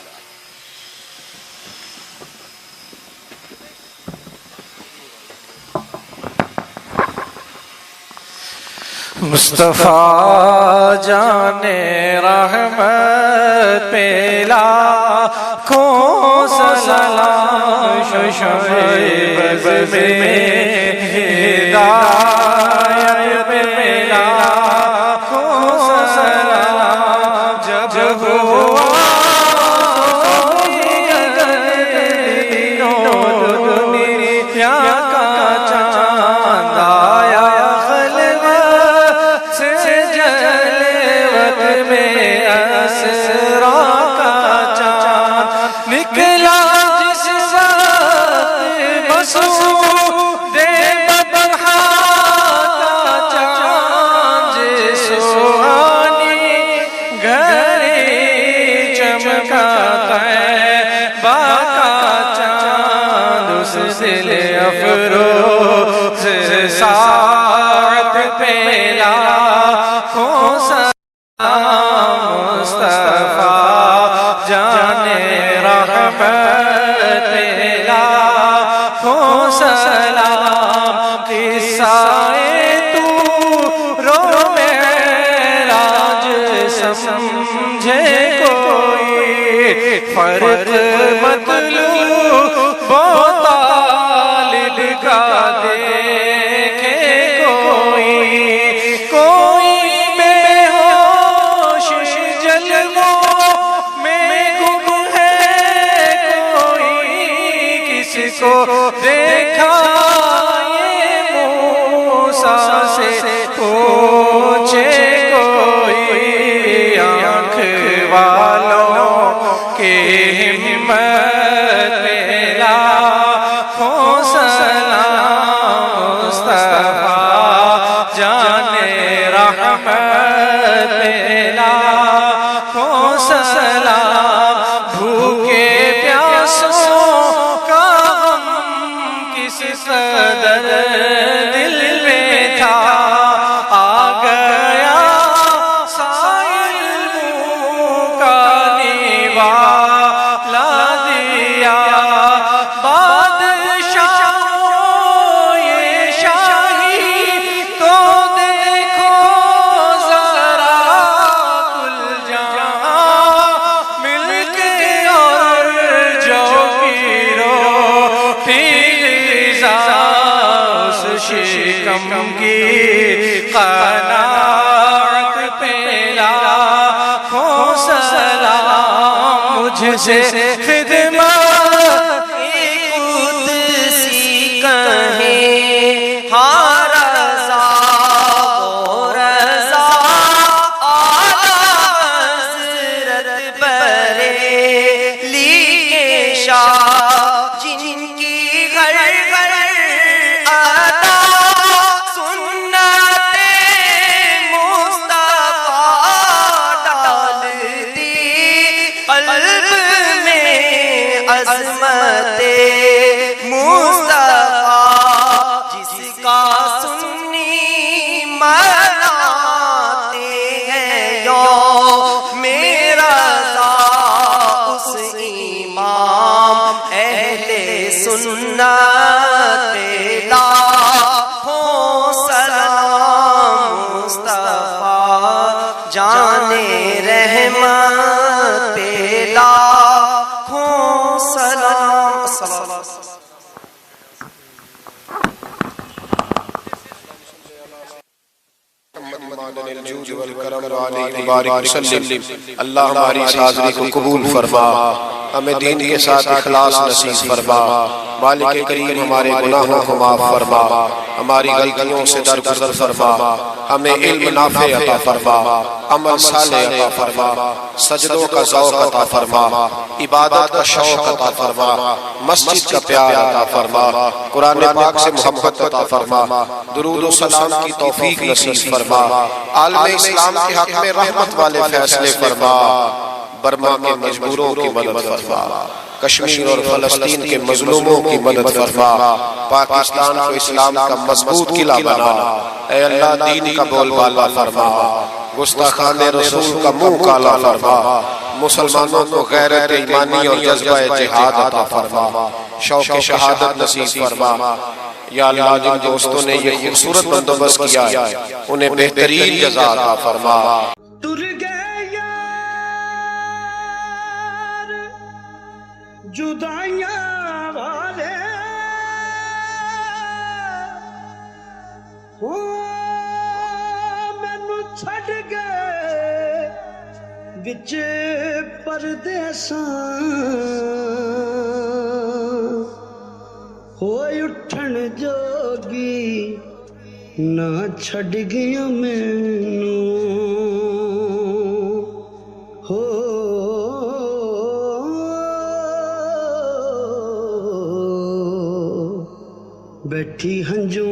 मुस्तफा जाने रहमत पे लाखों सलाम, शुशैब में हिदायत पे लाखों सलाम। जब हुआ दुनिया का चांद आया में असरा का चांद निकला, जिस साथ मसूदे बदहा का चांद, जिस सुहानी घड़ी चमका तैबा का चांद, उस दिल अफरोज साथ पे लाखों मुस्तफा जाने रहमत लाखों सलाम। किस्साए तूरो मेराज समझे कोई, फर्क मतलूब तालिब का देखे कोई। को देखा ये मूसा से पूछे कोई आँख वालों के हिम्मत में लाखों सलाम मुस्तफा जाने रहमत में लाखों सलाम। भूखे प्यासों का गम किस कदर दिल में था, आ गया साइल मुँह का निवाला दिया। बादशाहों ये शाही तो देखो जरा, कुल जहां मिलके और जो गिरो फिजा उस शिकम की क़नाअत पे लाखों सलाम। मुझसे खिदमत कुदसी कहे हाँ रज़ा वो रज़ा आला हज़रत बरेली के शाह, जिनकी घर घर अता सुन्नते मुस्तफा डाल दी क़ल्ब में अज़मते मुस्तफा। जिसका सुन्नी मनाते हैं यो मेरा उस इमाम अहले सुन्नत पे लाखों सलाम मुस्तफा जाने रहमत पे लाखों सलाम। अल्लाह हमारी इस हाज़िरी को कबूल फरमा, हमें दीन के साथ इखलास नसीब फरमा। मालिक करीम हमारे गुनाहों को माफ फरमा, हमारी गलतियों से दरगुजर फरमा, हमें इल्म नाफ़े अता फरमा, अमल सालेह अता फरमा, सजदों का ज़ौक़ अता फरमा, इबादत का शौक़ अता फरमा, मस्जिद का प्यार अता फरमा, कुरान पाक से मोहब्बत अता फरमा, दुरूद व सलाम की तौफीक नसीब फरमा, आलम इस्लाम के हक में रहमत वाले फैसले फरमा, बर्मा के मजबूरों की मदद फरमा, कश्मीर और फलस्तीन के मजलूमों की मदद फरमा, पाकिस्तान को इस्लाम का मजबूत किला बना। ऐ अल्लाह दीन का बोलबाला फरमा, गुस्ताखान रसूल का मुंह काला फरमा, मुसलमानों को गैरत ईमानी और जज्बा जिहाद अता फरमा, शौक़ शहादत नसीब फरमा। या अल्लाह जिन दोस्तों ने ये खूबसूरत बंदोबस्त किया है उन्हें बेहतरीन जज़ा अता फरमा। जुदाइयां वाले हो मैनू छड़ गए विच परदेसां, होए उठन जोगी ना छड़ गया मैनू, हो बैठी हंजू